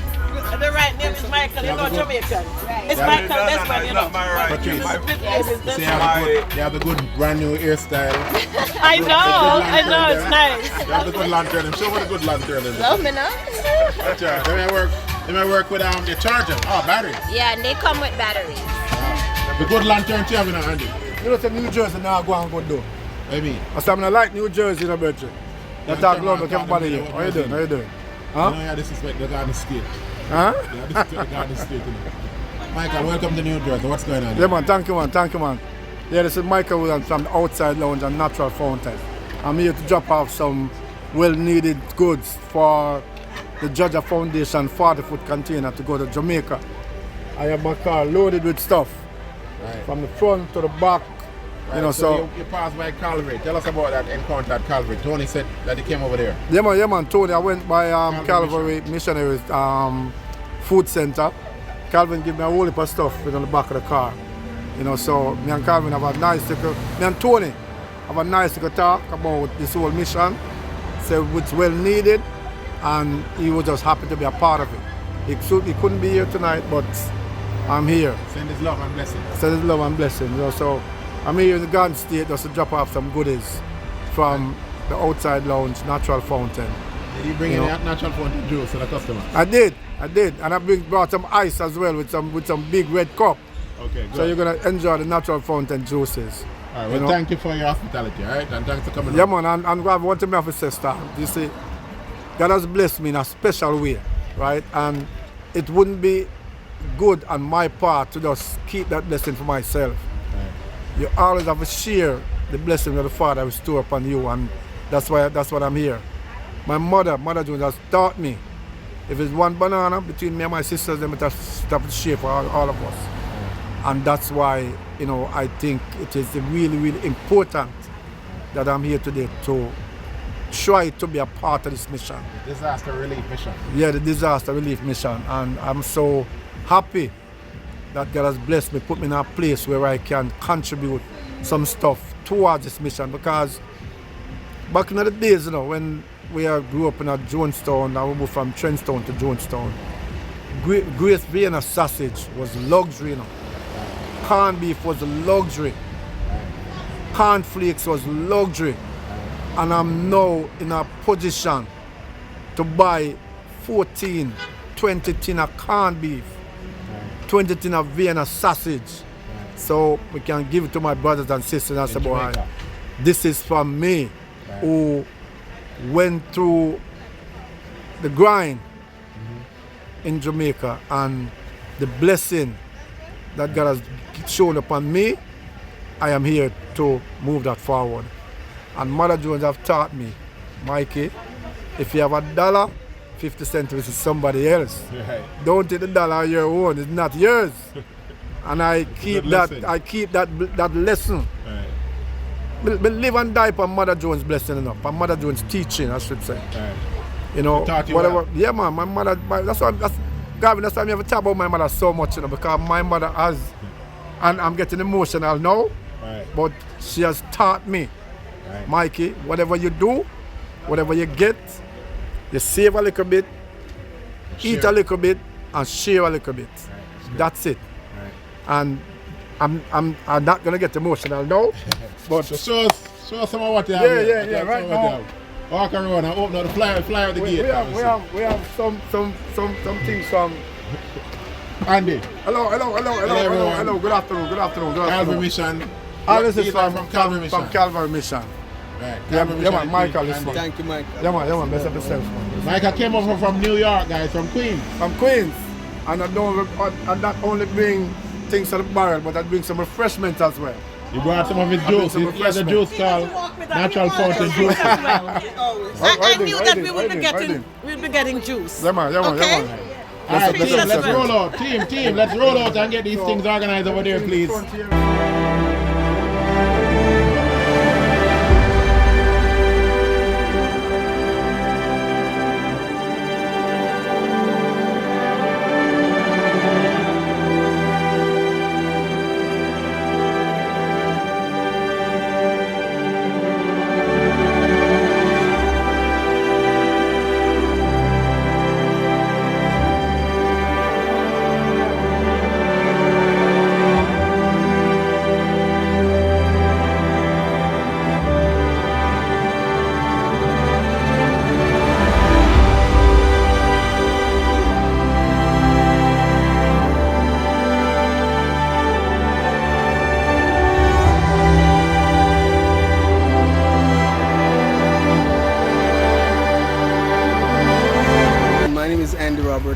The right name is Michael, you know, Jamaican. It's Michael Desmond, you know. Patrice, you have the good brand new hairstyle. I know, it's nice. You have the good lantern. Show me the good lantern. Love me now. That's right. They may work with the charger. Oh, batteries. Yeah, and they come with batteries. The good lantern you have in your hand. You know, New Jersey now go and go do. I mean, I like New Jersey, you know, Beryl. That's how global everybody here. How you doing? Huh? No, yeah, this is like the Garden State. Huh? Yeah, this is the Garden State. Michael, welcome to New Jersey. What's going on? Yeah, man. Thank you, man. Yeah, this is Michael from the Outside Lounge and Natural Fountain. I'm here to drop off some well-needed goods for the JAHJAH Foundation 40-foot container to go to Jamaica. I have my car loaded with stuff. Right. From the front to the back. Right, you know, so you passed by Calvary. Tell us about that encounter at Calvary. Tony said that he came over there. Yeah, man. Tony, I went by Calvary Missionaries Food Center. Calvin gave me a whole heap of stuff on the back of the car. You know, so me and Calvin have a nice little, me and Tony have a nice little talk about this whole mission. So it's well needed, and he was just happy to be a part of it. He couldn't be here tonight, but I'm here. Send his love and blessing. Send his love and blessing. You know, so I'm here in the Garden State just to drop off some goodies from the Outside Lounge Natural Fountain. Did you bring any Natural Fountain juice to the customer? I did, and I brought some ice as well with some big red cup. Okay, good. So you're gonna enjoy the Natural Fountain juices. All right, well, thank you for your hospitality, all right, and thanks for coming. Yeah, man, and I want to say, you see, God has blessed me in a special way. right? And it wouldn't be good on my part to just keep that blessing for myself. You always have to share the blessing of the Father will store upon you, and that's what I'm here. My mother Jones, has taught me, if it's one banana between me and my sisters, then we have to share for all of us. And that's why, you know, I think it is really, really important that I'm here today to try to be a part of this mission. The disaster relief mission. Yeah, the disaster relief mission. And I'm so happy that God has blessed me, put me in a place where I can contribute some stuff towards this mission. Because back in the days, you know, when we grew up in Jonestown, and we moved from Trenchtown to Jonestown, Great Vienna sausage was luxury, you know. Corned beef was a luxury. Cornflakes was luxury. And I'm now in a position to buy 14, 20 tin of corned beef, 20 tin of Vienna sausage. So we can give it to my brothers and sisters and say, boy, this is from me who went through the grind in Jamaica, and the blessing that God has shown upon me, I am here to move that forward. And Mother Jones have taught me, Mikey, if you have $1, 50 cents is somebody else. Right. Don't take the dollar on your own, it's not yours. And I keep that lesson. Right. But live and die for Mother Jones' blessing enough, for Mother Jones' teaching, I should say. Right. You know, whatever. Well. Yeah, man, my mother, Garvin, that's why I never talk about my mother so much, you know, because my mother has, and I'm getting emotional now, right. But she has taught me, right. Mikey, whatever you do, whatever you get, you save a little bit, eat a little bit, and share a little bit. Right. That's it. Right. And I'm not gonna get emotional now, but so show us some of what you have. Yeah, right now. Walk around and open up the flyer at the gate. We have some things from Andy. Hello. Good afternoon. Calvary Mission. This is from Calvary Mission. Right. Yeah, man, Michael is one. Thank you, Michael. Yeah, man, best of yourself, man. Michael came over from New York, guys, from Queens. From Queens. And I not only bring things to the barrel, but I bring some refreshment as well. He brought some of his juice. He has a juice called Natural Fountain Juice. I knew that we'd be getting juice. Yeah, man. Okay? All right, team, let's roll out. Team, let's roll out and get these things organized over there, please.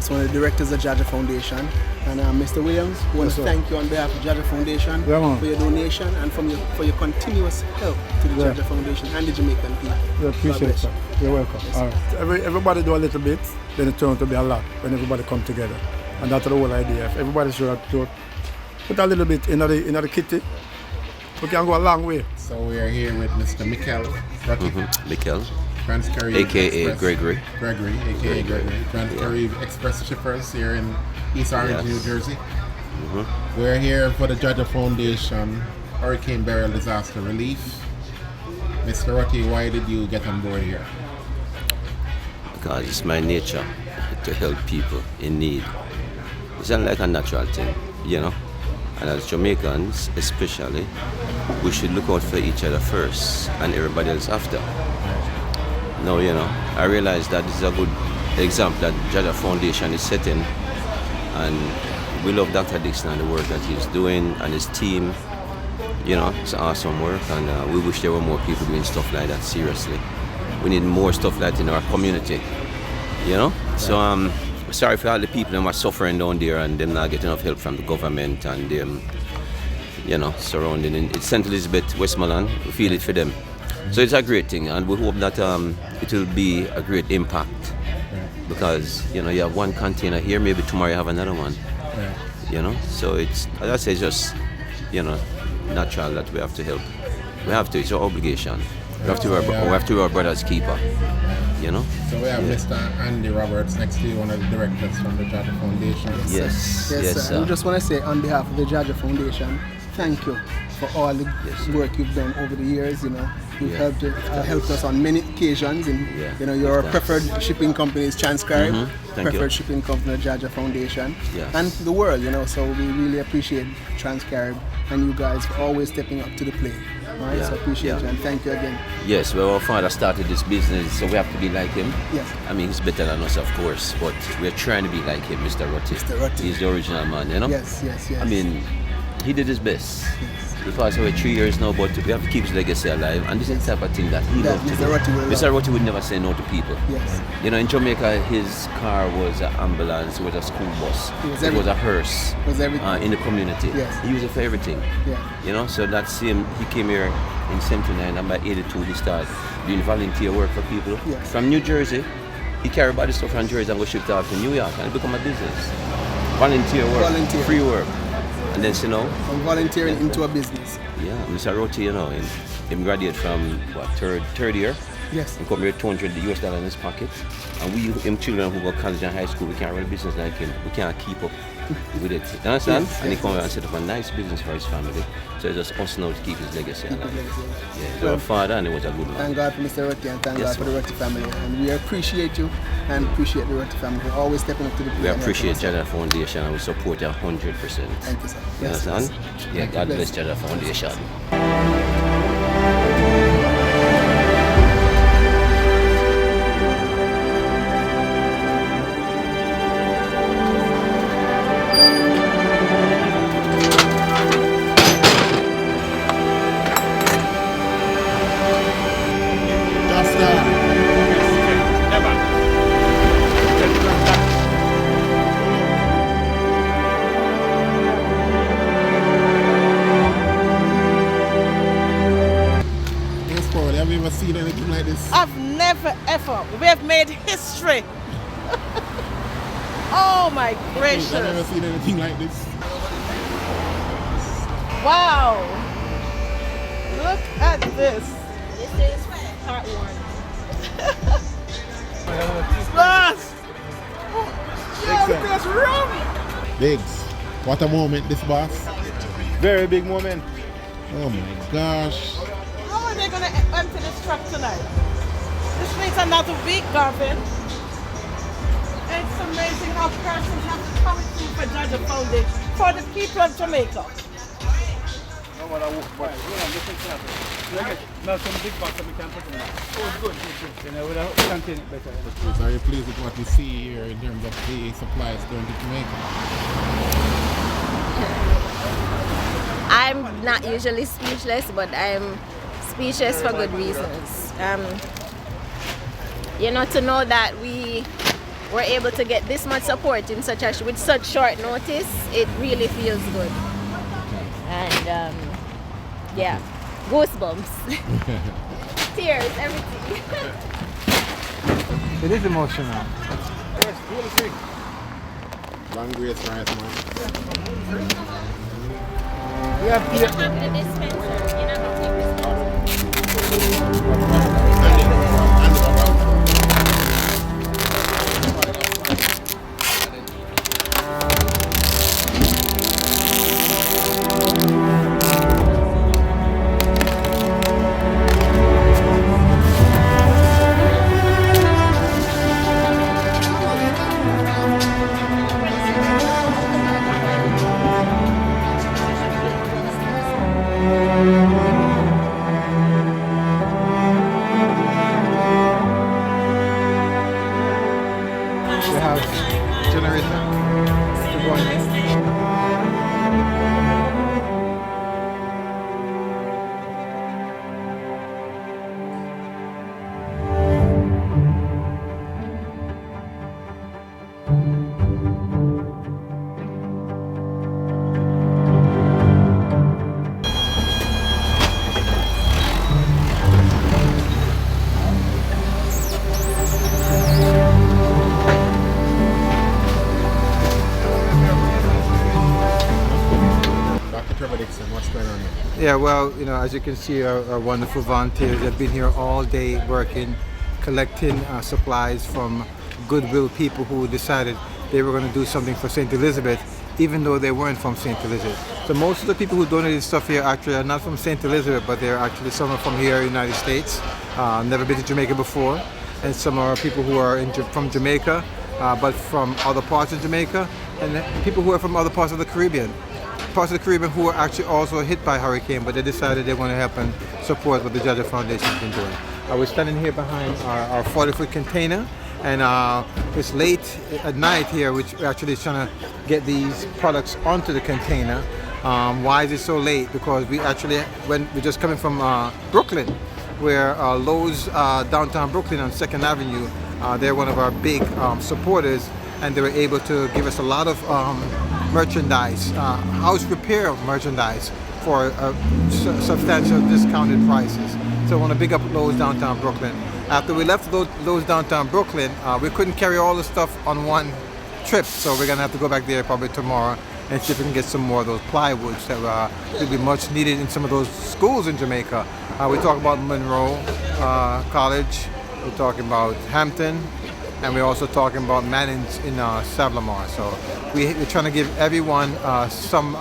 One of the directors of JAHJAH Foundation, and Mr. Williams, I want to thank you on behalf of JAHJAH Foundation for your donation and for your continuous help to the JAHJAH Foundation and the Jamaican people. We appreciate that. You're welcome. Yes. All right. Everybody do a little bit, then it turns out to be a lot when everybody come together, and that's the whole idea. If everybody should put a little bit in the kitty, we can go a long way. So we are here with Mr. Mikel. Mikel. Trans-Carib AKA Express. Gregory, AKA Gregory. Trans-Carib Express shippers here in East Orange, New Jersey. We're here for the JAHJAH Foundation Hurricane Beryl Disaster Relief. Mr. Rocky, why did you get on board here? Because it's my nature to help people in need. It's not like a natural thing, you know. And as Jamaicans, especially, we should look out for each other first and everybody else after. No, you know, I realize that this is a good example that JAHJAH Foundation is setting, and we love Dr. Dixon and the work that he's doing and his team. You know, it's awesome work, and we wish there were more people doing stuff like that, seriously. We need more stuff like that in our community, you know? So sorry for all the people who are suffering down there and them not getting enough help from the government and them, you know, surrounding in St. Elizabeth, Westmoreland. We feel it for them. So it's a great thing, and we hope that it will be a great impact, because you know you have one container here, maybe tomorrow you have another one. You know, so it's, as I say, just, you know, natural that we have to help. We have to. It's our obligation. We have to be our brother's keeper. You know. So we have Mr. Andy Roberts next to you, one of the directors from the JAHJAH Foundation. Yes, sir. I just want to say on behalf of the JAHJAH Foundation, thank you for all the work you've done over the years. You know, you've helped us on many occasions. And you know, your preferred shipping company is Transcribe, preferred shipping company, JAHJAH Foundation, and the world. You know, so we really appreciate Transcribe and you guys for always stepping up to the plate. Right? So appreciate you and thank you again. Yes, well, our father started this business, so we have to be like him. Yes. I mean, he's better than us, of course, but we're trying to be like him, Mr. Rutty. Mr. Rutty. He's the original man, you know? Yes. I mean, he did his best. He passed away 3 years now, but we have to keep his legacy alive, and this is the type of thing that he loved to do. Mr. Rutty would never say no to people. Yes. You know, in Jamaica, his car was an ambulance, it was a school bus, it was a hearse. It was everything. In the community. Yes. He used it for everything. Yeah. You know, so that's him. He came here in 79, and by 82 he started doing volunteer work for people. Yes. From New Jersey, he carried body stuff from Jersey and go ship it out to New York, and it become a business. Volunteer work, free work. And then, you know, from volunteering into a business. Yeah, Mr. Roti, you know, him graduate from what, third year? Yes. And come here with $200 US in his pocket. And we, him children who go to college and high school, we can't run a business like him. We can't keep up with it. You understand? Yes. And he come here and set up a nice business for his family. So it's just us now to keep his legacy alive. Yeah, he's our father and he was a good man. Thank God for Mr. Roti and thank God for the Roti family. And we appreciate you and appreciate the Roti family for always stepping up to the plate. We appreciate JAHJAH Foundation and we support you 100%. Thank you, sir. You understand? Yeah, God bless JAHJAH Foundation. Have you ever seen anything like this? I've never ever. We have made history. Oh my gracious. I've never seen anything like this. Wow. Look at this. This is part one. Boss! Yeah, look at this room. Biggs, what a moment this, boss. Very big moment. Oh my gosh. How are they going to empty this truck tonight? This makes another week, Garvin. It's amazing how persons have to come through for JAHJAH Foundation, for the people of Jamaica. So are you pleased with what you see here in terms of the supplies going to Jamaica? I'm not usually speechless, but I'm speechless for good reasons. You know, to know that we were able to get this much support in with such short notice, it really feels good. And yeah, goosebumps, tears, everything. It is emotional. Yes, really big. Long grace rice, man. You don't have the dispenser. You don't have the generator. Yeah, well, as you can see, our wonderful volunteers have been here all day working, collecting supplies from goodwill people who decided they were going to do something for St. Elizabeth, even though they weren't from St. Elizabeth. So most of the people who donated stuff here actually are not from St. Elizabeth, but they're actually some are from here, United States, never been to Jamaica before, and some are people who are from Jamaica, but from other parts of Jamaica, and people who are from other parts of the Caribbean. Parts of the Caribbean who were actually also hit by hurricane, but they decided they want to help and support what the JAHJAH Foundation has been doing. We're standing here behind our 40-foot container, and it's late at night here, which we're actually trying to get these products onto the container. Why is it so late? Because we're just coming from Brooklyn, where Lowe's downtown Brooklyn on 2nd Avenue, they're one of our big supporters, and they were able to give us a lot of merchandise, house repair merchandise for substantial discounted prices. So I want to big up Lowe's downtown Brooklyn. After we left Lowe's downtown Brooklyn, we couldn't carry all the stuff on one trip, so we're gonna have to go back there probably tomorrow and see if we can get some more of those plywoods that will be much needed in some of those schools in Jamaica. We talk about Monroe College, we're talking about Hampton, and we're also talking about Manning's in Savlamar. So we're trying to give everyone some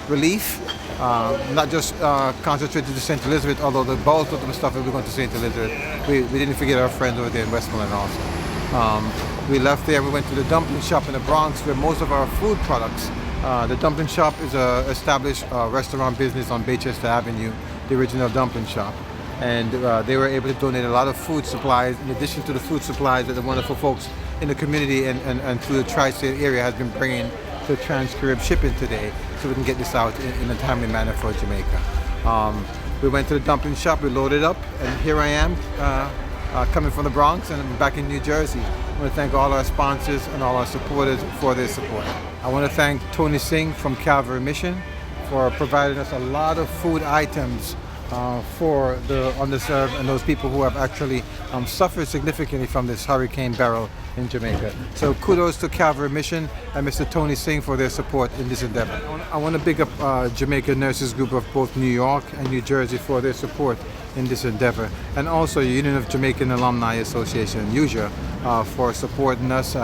relief, not just concentrated to St. Elizabeth, although the bulk of the stuff will be going to St. Elizabeth. We didn't forget our friends over there in Westmoreland also. We left there, we went to the dumpling shop in the Bronx where most of our food products, the dumpling shop is an established restaurant business on Baychester Avenue, the original dumpling shop. And they were able to donate a lot of food supplies in addition to the food supplies that the wonderful folks in the community and through the tri-state area has been bringing to Trans-Carib shipping today, so we can get this out in a timely manner for Jamaica. We went to the dumpling shop, we loaded up, and here I am coming from the Bronx and I'm back in New Jersey. I want to thank all our sponsors and all our supporters for their support. I want to thank Tony Singh from Calvary Mission for providing us a lot of food items for the underserved and those people who have actually suffered significantly from this Hurricane Beryl in Jamaica. So kudos to Calvary Mission and Mr. Tony Singh for their support in this endeavor. I want to big up Jamaica Nurses Group of both New York and New Jersey for their support in this endeavor, and also Union of Jamaican Alumni Association, UJAH, for supporting us,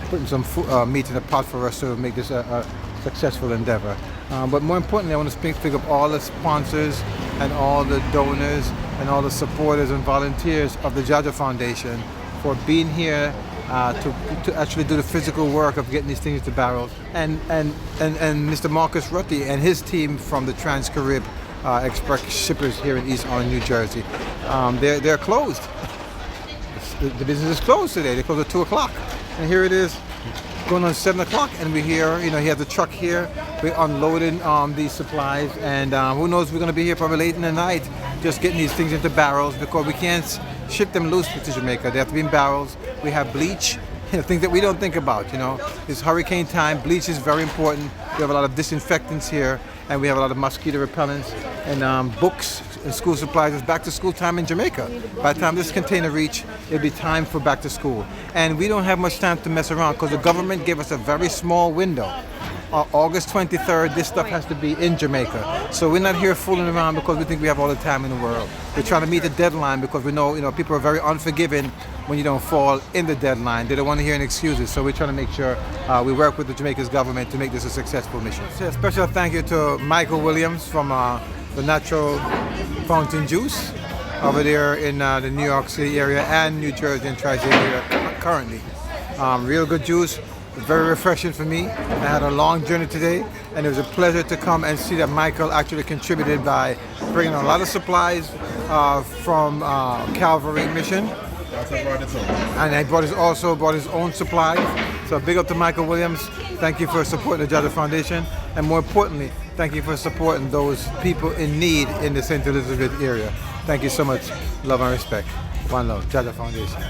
putting some meat in the pot for us to make this a successful endeavor. But more importantly, I want to pick up all the sponsors and all the donors and all the supporters and volunteers of the JAHJAH Foundation for being here to actually do the physical work of getting these things to barrels. And Mr. Marcus Rutty and his team from the Trans-Carib Express Shippers here in East Orange, New Jersey. They're closed. The business is closed today. They close at 2 o'clock. And here it is, going on 7 o'clock, and we're here. He has a truck here. We're unloading these supplies, and who knows, we're going to be here probably late in the night just getting these things into barrels, because we can't ship them loose to Jamaica. They have to be in barrels. We have bleach, things that we don't think about. It's hurricane time. Bleach is very important. We have a lot of disinfectants here, and we have a lot of mosquito repellents and books and school supplies. It's back to school time in Jamaica. By the time this container reach, it'll be time for back to school. And we don't have much time to mess around because the government gave us a very small window. August 23rd, this stuff has to be in Jamaica. So we're not here fooling around because we think we have all the time in the world. We're trying to meet the deadline because we know, people are very unforgiving when you don't fall in the deadline. They don't want to hear any excuses. So we're trying to make sure we work with the Jamaica's government to make this a successful mission. So a special thank you to Michael Williams from the Natural Fountain Juice over there in the New York City area and New Jersey and Tri-State area currently. Real good juice. Very refreshing for me. I had a long journey today, and it was a pleasure to come and see that Michael actually contributed by bringing a lot of supplies from Calvary Mission. And he also brought his own supplies. So big up to Michael Williams. Thank you for supporting the JAHJAH Foundation, and more importantly, thank you for supporting those people in need in the St. Elizabeth area. Thank you so much. Love and respect. One love. JAHJAH Foundation.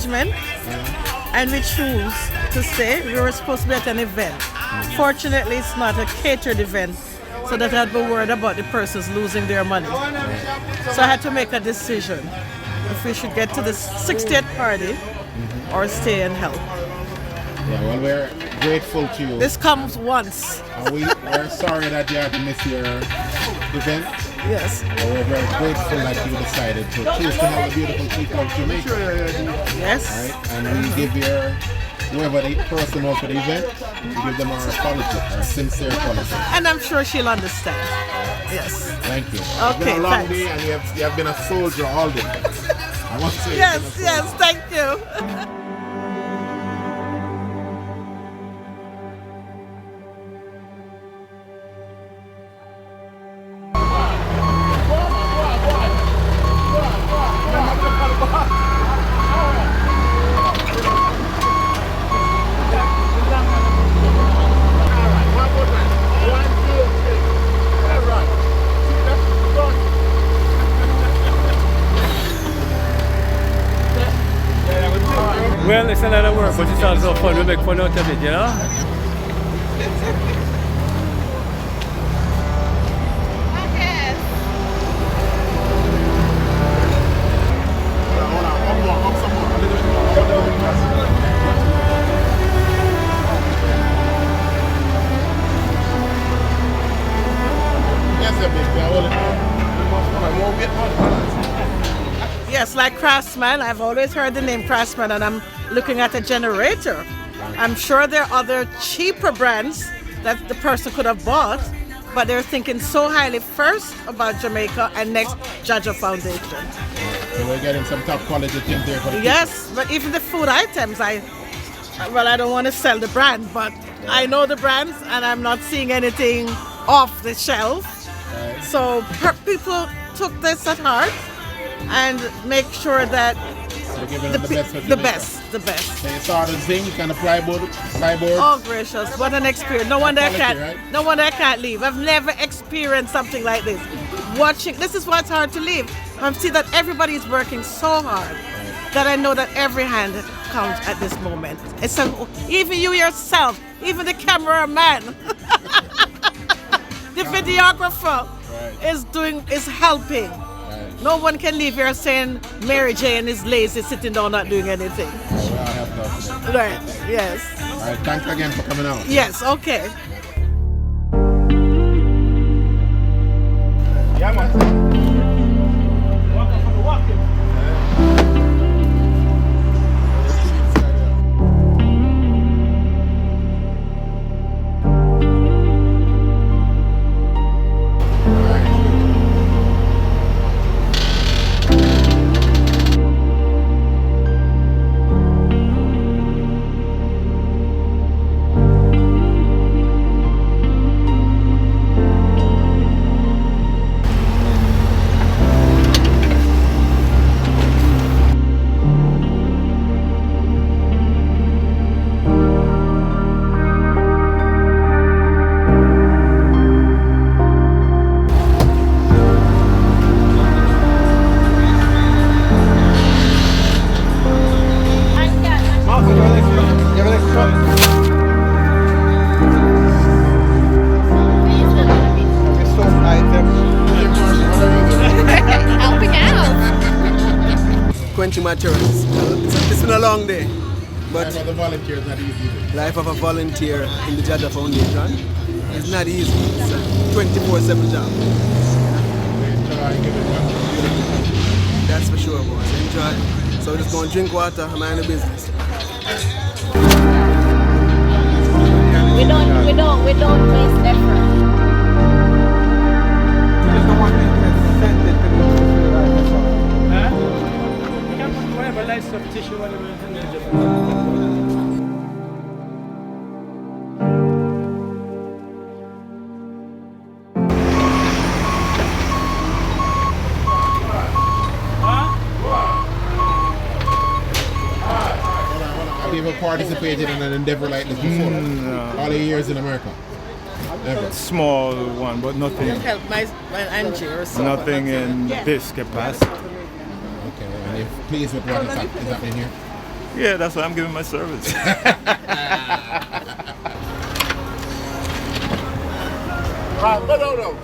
engagement, and we choose to stay. We were supposed to be at an event. Fortunately, it's not a catered event, so that I'd be worried about the persons losing their money. So I had to make a decision if we should get to the 60th party or stay and help. Yeah, well, we're grateful to you. This comes once. We're sorry that you had to miss your event. Yes. But we're very grateful that you decided to choose to help the beautiful people of Jamaica. Yes. Right? And we give whoever the person was for the event, we give them our apology, our sincere apology. And I'm sure she'll understand. Yes. Thank you. Okay, it's been a long thanks. day, and you have been a soldier all day. I must say. Yes, thank you. Well, it's a lot of work, but it's also fun. We make fun out of it, you know? Yes, like Craftsman, I've always heard the name Craftsman, and I'm looking at a generator. I'm sure there are other cheaper brands that the person could have bought, but they're thinking so highly first about Jamaica and next JAHJAH Foundation. So we're getting some top quality things there for the Yes, but even the food items, I don't want to sell the brand, but I know the brands and I'm not seeing anything off the shelf. Right. So people took this at heart and make sure that the best. So you saw the zinc and the plyboard. Oh gracious, what an experience! No wonder I can't leave. I've never experienced something like this. This is why it's hard to leave. I see that everybody is working so hard that I know that every hand counts at this moment. Even you yourself, even the cameraman, the videographer is helping. No one can leave here saying Mary Jane is lazy, sitting down not doing anything. Right, yes. All right, thanks again for coming out. Yes, okay. Yeah, man. Quenching my thirst. It's been a long day, but life of a volunteer is not easy. Life of a volunteer in the JAHJAH Foundation is not easy. It's a 24/7 job. That's for sure, boys. Enjoy. So just go and drink water and mind the business. We don't waste effort. You just don't want me to get sent it to me. Whatever, light stuff, tissue, whatever. Have you ever participated in an endeavor like this before? All your years in America? Never. Small one, but nothing. You help my Angie or something. Nothing in this capacity. Okay, and you're pleased with what is happening here? Yeah, that's why I'm giving my service. Right, no.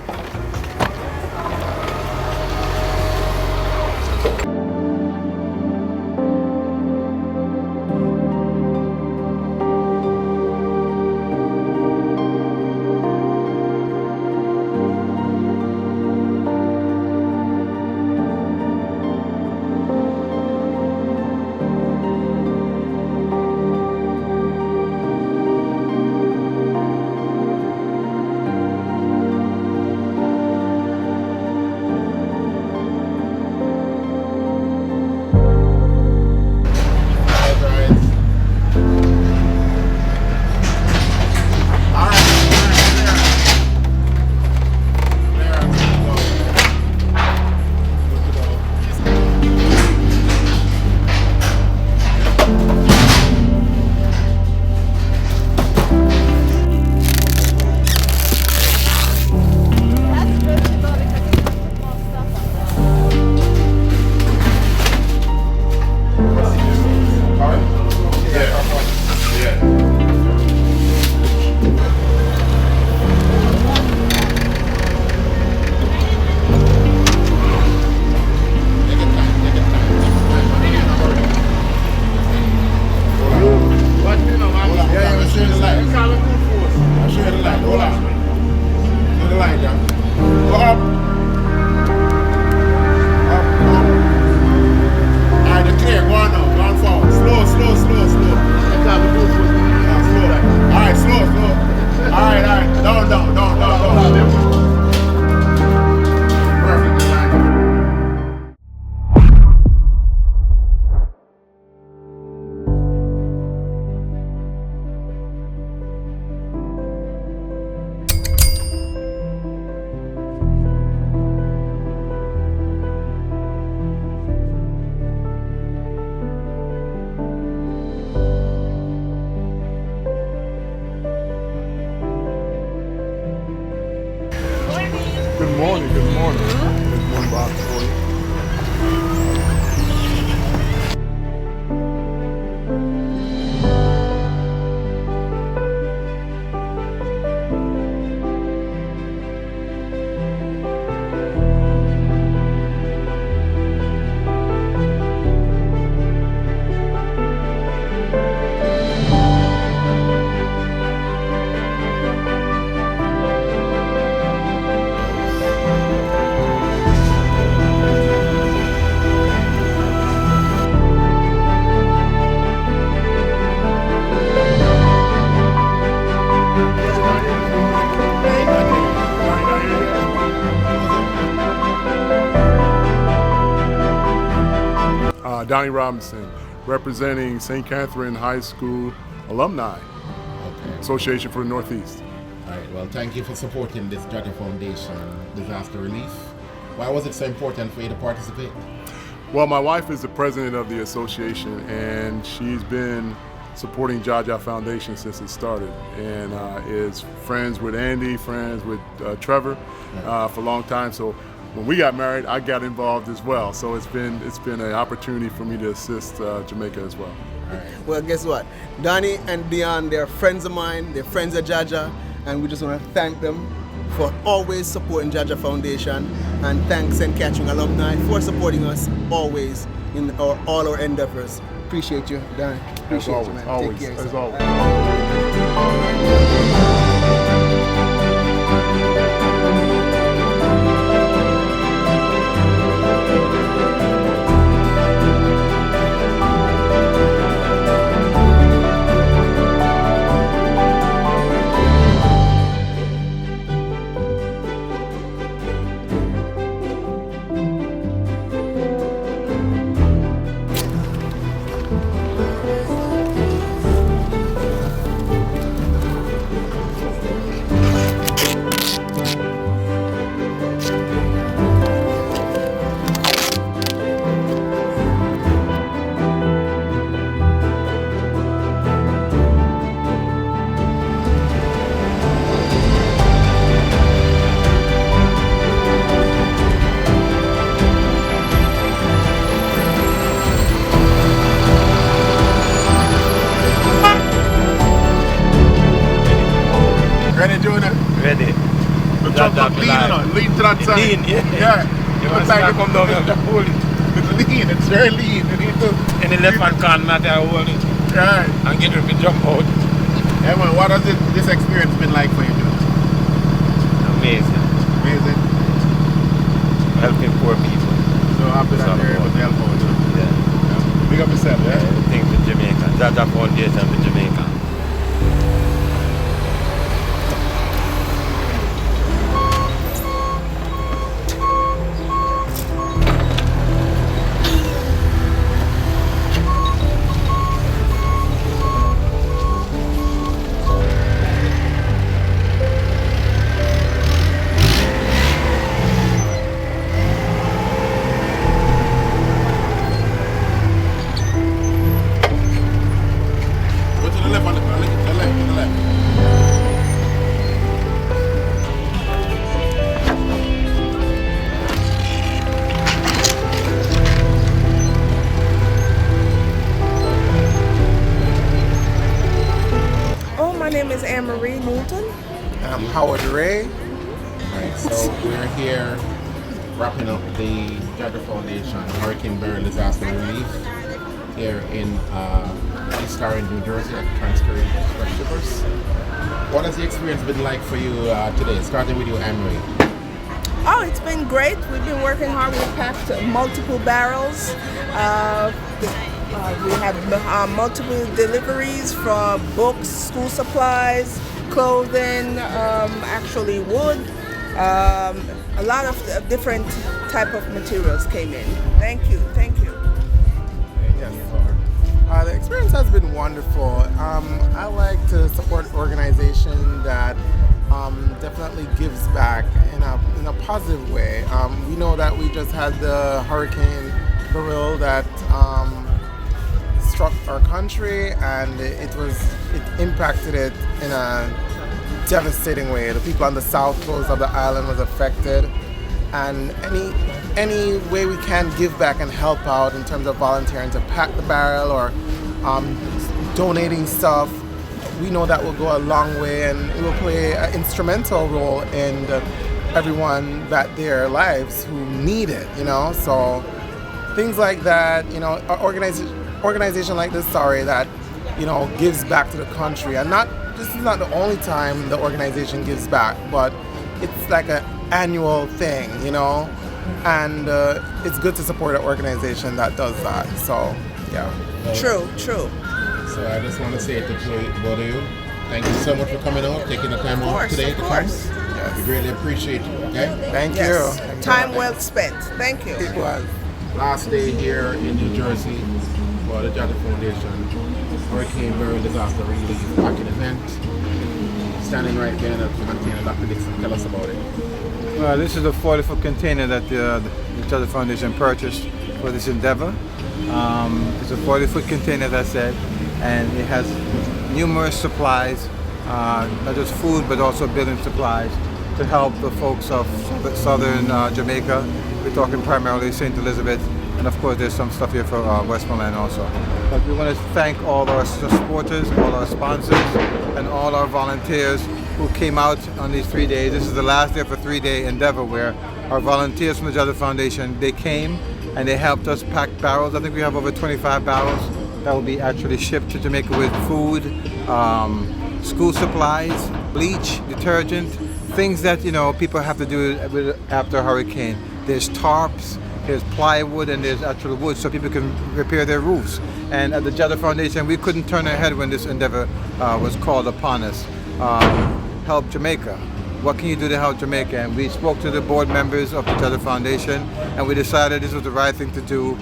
Good morning. There's one box for you. Donnie Robinson, representing St. Catherine High School Alumni Association for the Northeast. All right, well, thank you for supporting this JAHJAH Foundation disaster relief. Why was it so important for you to participate? Well, my wife is the president of the association, and she's been supporting JAHJAH Foundation since it started, and is friends with Andy, friends with Trevor for a long time. So when we got married, I got involved as well. So it's been an opportunity for me to assist Jamaica as well. Right. Well, guess what? Donnie and Dion, they're friends of mine. They're friends of JAHJAH, and we just want to thank them for always supporting JAHJAH Foundation, and thank St. Catherine alumni for supporting us always in all our endeavors. Appreciate you, Donnie. Appreciate you, man. Always, Take care. as always. outside. Lean, yeah. You want to come down and hold it. It's lean, it's very lean. You need to, in the left hand corner, I hold it. Right. And get ready to jump out. Yeah, man, what has this experience been like for you, George? Amazing. Amazing. Helping poor people. So happy that you're able to help out. Yeah. Big up yourself, yeah? Things for Jamaica. JAHJAH Foundation for Jamaica. So we're here wrapping up the JAHJAH Foundation Hurricane Beryl Disaster Relief here in East Orange, New Jersey at Transcarib Express Shippers. What has the experience been like for you today? Starting with you, Anne-Marie. Oh, it's been great. We've been working hard. We've packed multiple barrels. We have multiple deliveries for books, school supplies, clothing, actually wood. A lot of different type of materials came in. Thank you. Yes. The experience has been wonderful. I like to support an organization that definitely gives back in a positive way. We know that we just had the Hurricane Beryl that struck our country, and it impacted it in a devastating way. The people on the south coast of the island was affected, and any way we can give back and help out in terms of volunteering to pack the barrel or donating stuff, we know that will go a long way, and it will play an instrumental role in everyone that their lives who need it, so things like that, an organization like this, that gives back to the country, and this is not the only time the organization gives back, but it's like an annual thing, and it's good to support an organization that does that. So, yeah. True. So I just want to say to both of you, thank you so much for coming out, taking the time off today to come. Yes. We greatly appreciate you. Okay. Thank you. Thank Time you. well spent. Thank you. It was. Last day here in New Jersey for the JAHJAH Foundation Hurricane Beryl Disaster Relief Packing Event. Standing right there in the container. Dr. Dixon, tell us about it. Well, this is a 40-foot container that the JAHJAH Foundation purchased for this endeavor. It's a 40-foot container, as I said, and it has numerous supplies, not just food, but also building supplies to help the folks of southern Jamaica. We're talking primarily St. Elizabeth, and of course there's some stuff here for Westmoreland also. But we want to thank all our supporters, all our sponsors, and all our volunteers who came out on these 3 days. This is the last day of a 3-day endeavor where our volunteers from the JAHJAH Foundation, they came and they helped us pack barrels. I think we have over 25 barrels that will be actually shipped to Jamaica with food, school supplies, bleach, detergent, things that people have to do after a hurricane. There's tarps, there's plywood, and there's actual wood so people can repair their roofs. And at the JAHJAH Foundation, we couldn't turn our head when this endeavor was called upon us. Help Jamaica. What can you do to help Jamaica? And we spoke to the board members of the JAHJAH Foundation, and we decided this was the right thing to do.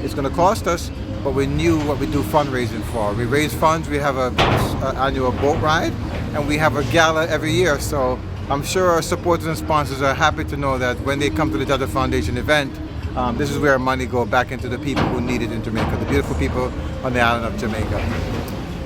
It's going to cost us, but we knew what we do fundraising for. We raise funds, we have an annual boat ride, and we have a gala every year. So I'm sure our supporters and sponsors are happy to know that when they come to the JAHJAH Foundation event, this is where our money goes back into the people who need it in Jamaica, the beautiful people on the island of Jamaica.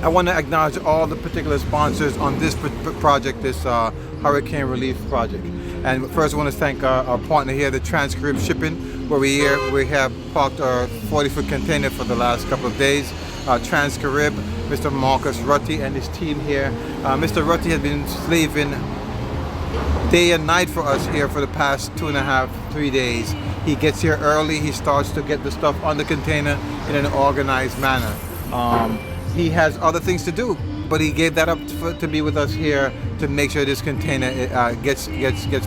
I want to acknowledge all the particular sponsors on this project, this hurricane relief project. And first I want to thank our partner here, the Transcarib Shipping, where we have parked our 40-foot container for the last couple of days. Transcarib, Mr. Marcus Rutty and his team here. Mr. Rutty has been slaving day and night for us here for the past 2.5, 3 days. He gets here early, he starts to get the stuff on the container in an organized manner. He has other things to do, but he gave that up to be with us here to make sure this container gets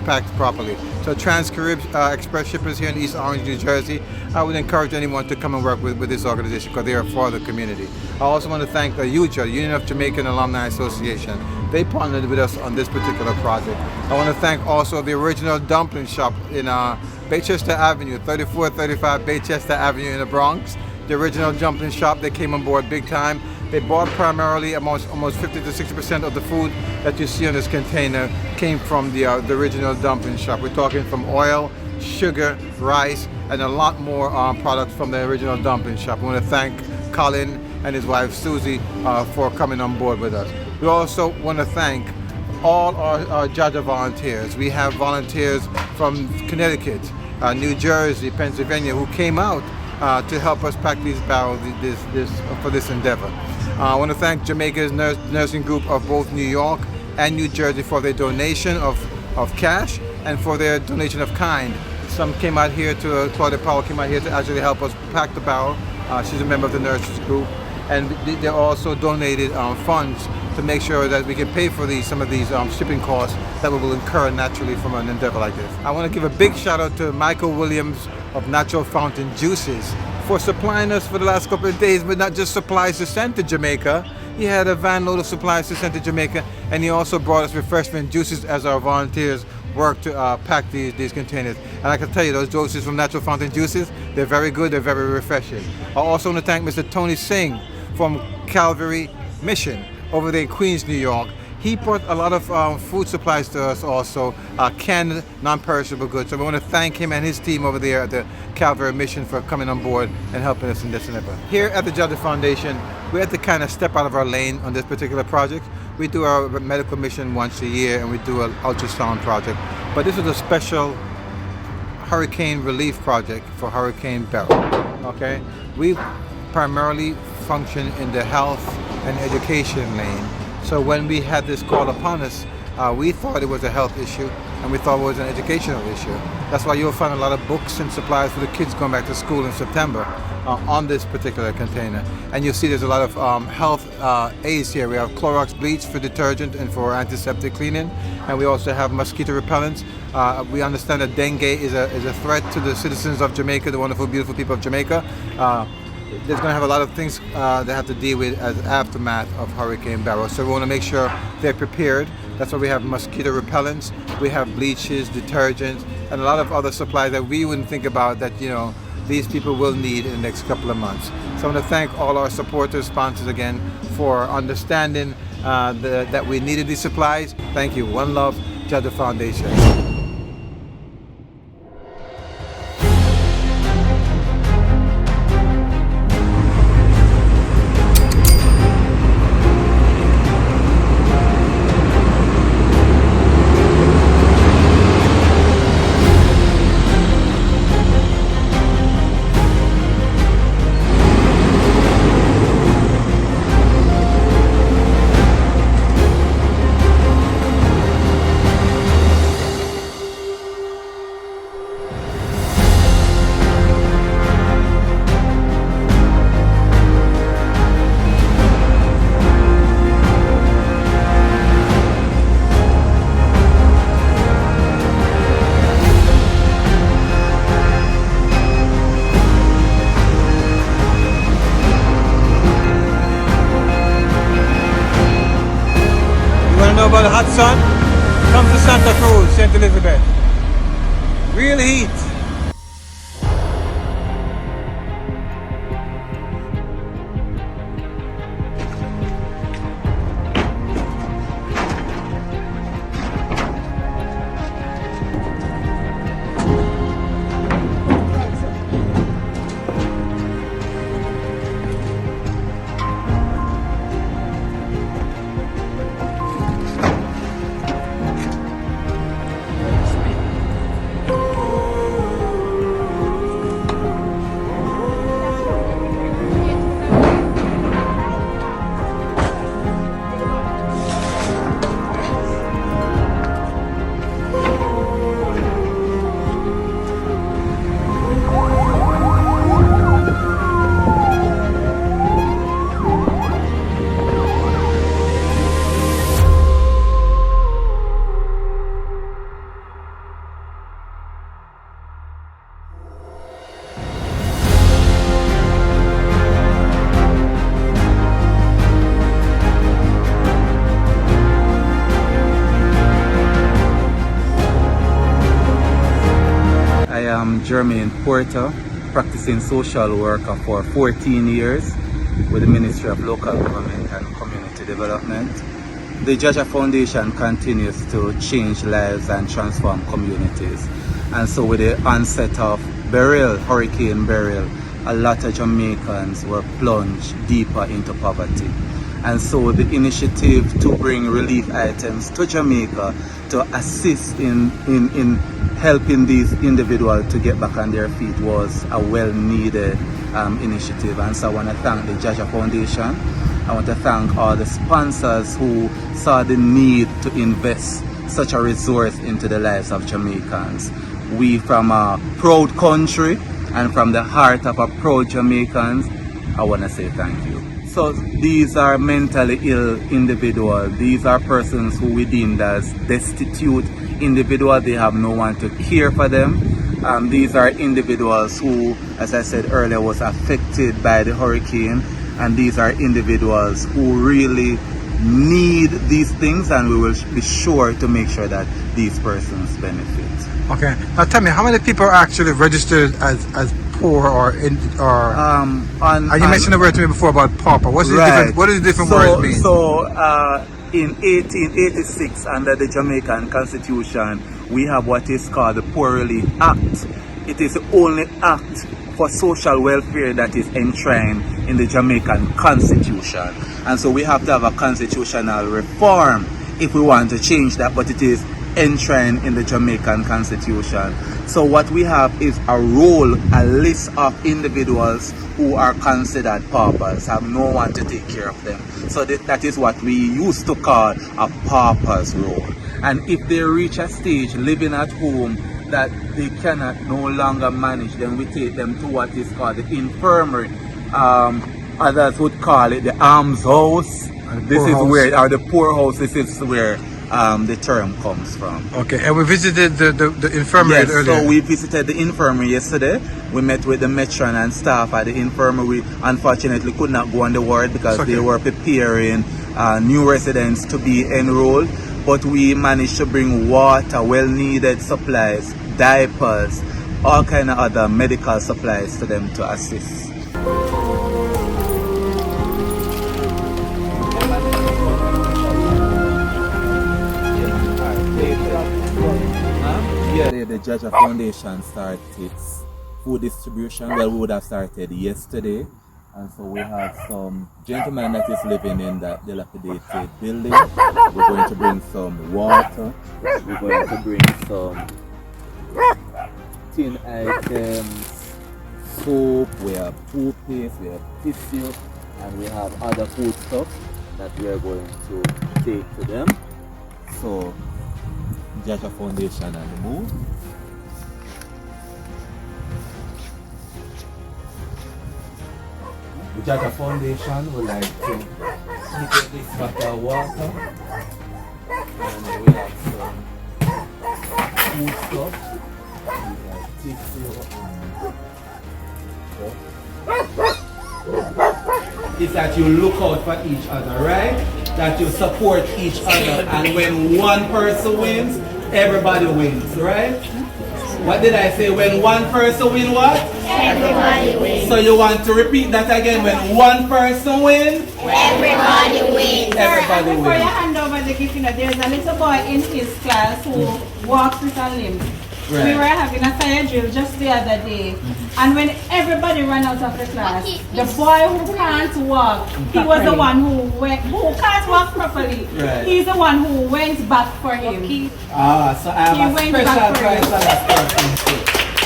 packed properly. So Trans-Carib Express Shippers here in East Orange, New Jersey, I would encourage anyone to come and work with this organization because they are for the community. I also want to thank UJAH, Union of Jamaican Alumni Association. They partnered with us on this particular project. I want to thank also the original dumpling shop in Baychester Avenue, 3435 Baychester Avenue in the Bronx. The original dumpling shop, they came on board big time. They bought primarily almost 50 to 60% of the food that you see on this container came from the original dumpling shop. We're talking from oil, sugar, rice, and a lot more products from the original dumpling shop. I want to thank Colin and his wife Susie for coming on board with us. We also want to thank all our JAHJAH volunteers. We have volunteers from Connecticut, New Jersey, Pennsylvania who came out to help us pack these barrels for this endeavor. I want to thank Jamaica's nursing group of both New York and New Jersey for their donation of cash and for their donation of kind. Some came out here Claudia Powell came out here to actually help us pack the barrel. She's a member of the nurses group. And they also donated funds to make sure that we can pay for some of these shipping costs that we will incur naturally from an endeavor like this. I want to give a big shout out to Michael Williams of Natural Fountain Juices for supplying us for the last couple of days, but not just supplies to send to Jamaica. He had a van load of supplies to send to Jamaica, and he also brought us refreshment juices as our volunteers work to pack these containers. And I can tell you, those juices from Natural Fountain Juices, they're very good, they're very refreshing. I also want to thank Mr. Tony Singh from Calvary Mission over there in Queens, New York. He brought a lot of food supplies to us also, canned, non-perishable goods. So we want to thank him and his team over there at the Calvary Mission for coming on board and helping us in this endeavor. Here at the JAHJAH Foundation, we had to kind of step out of our lane on this particular project. We do our medical mission once a year and we do an ultrasound project. But this was a special hurricane relief project for Hurricane Beryl, okay? We primarily function in the health and education lane. So when we had this call upon us, we thought it was a health issue and we thought it was an educational issue. That's why you'll find a lot of books and supplies for the kids going back to school in September on this particular container. And you'll see there's a lot of health aids here. We have Clorox bleach for detergent and for antiseptic cleaning. And we also have mosquito repellents. We understand that dengue is a threat to the citizens of Jamaica, the wonderful, beautiful people of Jamaica. There's going to have a lot of things they have to deal with as aftermath of Hurricane Beryl. So we want to make sure they're prepared. That's why we have mosquito repellents, we have bleaches, detergents, and a lot of other supplies that we wouldn't think about that, you know, these people will need in the next couple of months. So I want to thank all our supporters, sponsors again, for understanding that we needed these supplies. Thank you. One love, JAHJAH Foundation. About the hot sun, come to Santa Cruz, St. Elizabeth. Real heat. Jermaine Porter, practicing social worker for 14 years with the Ministry of Local Government and Community Development. The JAHJAH Foundation continues to change lives and transform communities. And so with the onset of Beryl, Hurricane Beryl, a lot of Jamaicans were plunged deeper into poverty. And so the initiative to bring relief items to Jamaica to assist in helping these individuals to get back on their feet was a well-needed initiative. And so I want to thank the JAHJAH Foundation. I want to thank all the sponsors who saw the need to invest such a resource into the lives of Jamaicans. We, from a proud country and from the heart of a proud Jamaicans, I want to say thank you. So these are mentally ill individuals. These are persons who we deemed as destitute individuals. They have no one to care for them. These are individuals who, as I said earlier, was affected by the hurricane. And these are individuals who really need these things, and we will be sure to make sure that these persons benefit. Okay. Now tell me, how many people are actually registered as poor or you mentioned the word to me before about pauper. What does the different words mean? So in 1886, under the Jamaican Constitution, we have what is called the Poor Relief Act. It is the only act for social welfare that is enshrined in the Jamaican Constitution. And so we have to have a constitutional reform if we want to change that, but it is enshrined in the Jamaican Constitution. So what we have is a list of individuals who are considered paupers, have no one to take care of them. So that is what we used to call a pauper's roll. And if they reach a stage living at home that they cannot no longer manage, then we take them to what is called the infirmary. Others would call it the almshouse. This is where, or the poorhouse, this is where the term comes from. Okay, and we visited the infirmary earlier. So we visited the infirmary yesterday. We met with the matron and staff at the infirmary. We unfortunately could not go on the ward because they were preparing new residents to be enrolled. But we managed to bring water, well-needed supplies, diapers, all kind of other medical supplies to them to assist. Yeah, the JAHJAH Foundation started its food distribution. Well, we would have started yesterday. And so we have some gentleman that is living in that dilapidated building. We're going to bring some water. We're going to bring some tin items, soap, we have toothpaste, we have tissue, and we have other food stuff that we are going to take to them. So, JAHJAH Foundation on the move. The JAHJAH Foundation would like to get this bottle of water, and we have some food stuff, we have tissue and it's that you look out for each other, right? That you support each other, and when one person wins, everybody wins, right? What did I say? When one person wins, what? Everybody wins. So you want to repeat that again? When one person wins, everybody wins. Everybody wins. Before you hand over the gift, there's a little boy in his class who walks with a limp. Right. We were having a fire drill just the other day, and when everybody ran out of the class, the boy who can't walk, he was the one who can't walk properly. Right. He's the one who went back for him. So I have a special prize for that person too.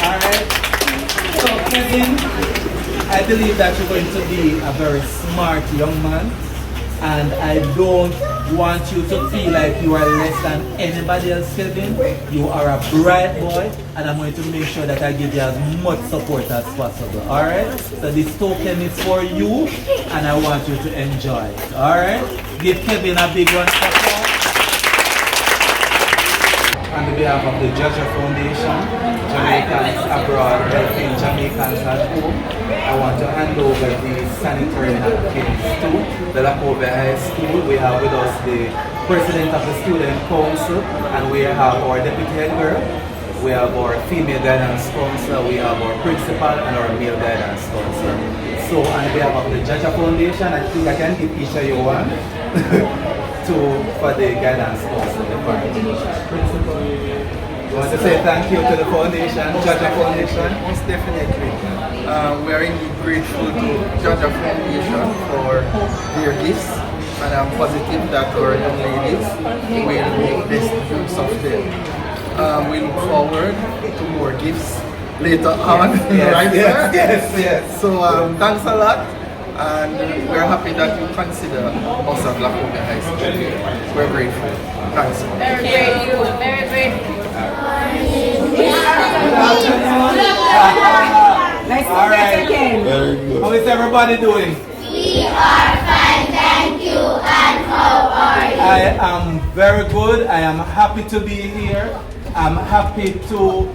Alright? So Kevin, I believe that you're going to be a very smart young man, and I don't want you to feel like you are less than anybody else, Kevin. You are a bright boy, and I'm going to make sure that I give you as much support as possible. Alright? So this token is for you, and I want you to enjoy it. Alright? Give Kevin a big one. On behalf of the JAHJAH Foundation, Jamaicans abroad helping Jamaicans at home, I want to hand over the sanitary napkins to the Lakovia High School. We have with us the President of the Student Council, and we have our Deputy Head Girl. we have our female guidance counselor, we have our principal, and our male guidance counselor. So on behalf of the JAHJAH Foundation, I think I can give each of you one for the guidance counselor department. Principal, you want to say thank you to the foundation, JAHJAH Foundation? Most definitely. We are indeed grateful to JAHJAH Foundation for their gifts, and I'm positive that our young ladies will make best use of them. We look forward to more gifts later on, right? Yes. So thanks a lot, and we're happy that you consider us at Laconia High School. We're grateful. Thanks. Very grateful. Very grateful. Nice to meet you again. Very good. How is everybody doing? We are fine, thank you. And how are you? I am very good. I am happy to be here. I'm happy to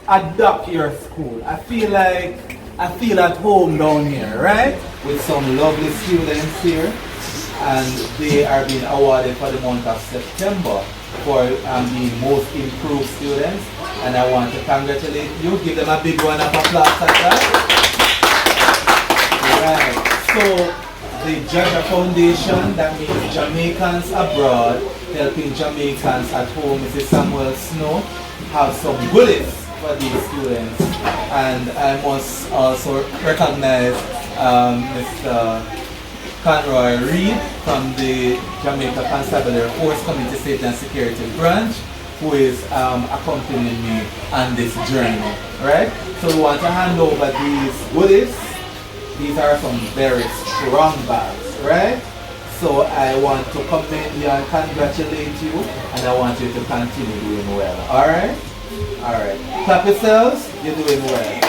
adopt your school. I feel at home down here, right? With some lovely students here, and they are being awarded for the month of September for being most improved students, and I want to congratulate you. Give them a big round of applause like that. Right. So the JAHJAH Foundation, that means Jamaicans abroad, helping Jamaicans at home. Mrs. Samuel Snow have some goodies for these students, and I must also recognize Mr. Conroy Reed from the Jamaica Constabulary Force Community Safety and Security Branch, who is accompanying me on this journey, right? So we want to hand over these goodies. These are some very strong bags, right? So I want to commend you and congratulate you, and I want you to continue doing well, all right? All right. Clap yourselves, you're doing well.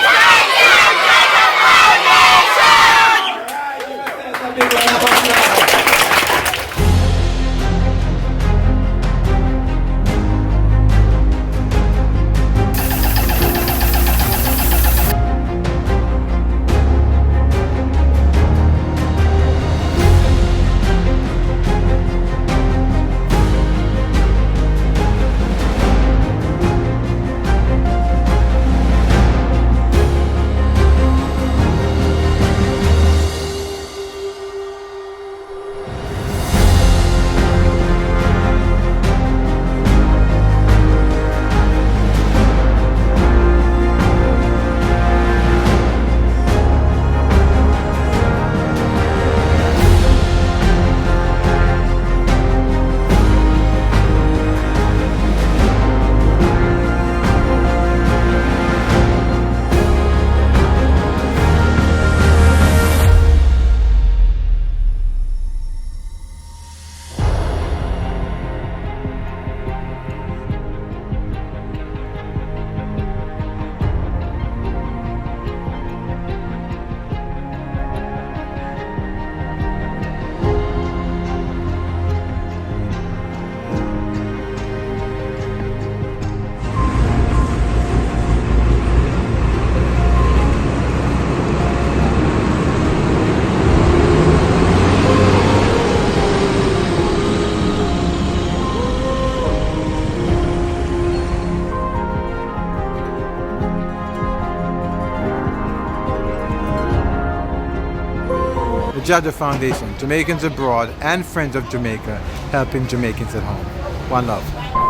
JAHJAH Foundation, Jamaicans abroad and friends of Jamaica, helping Jamaicans at home. One love.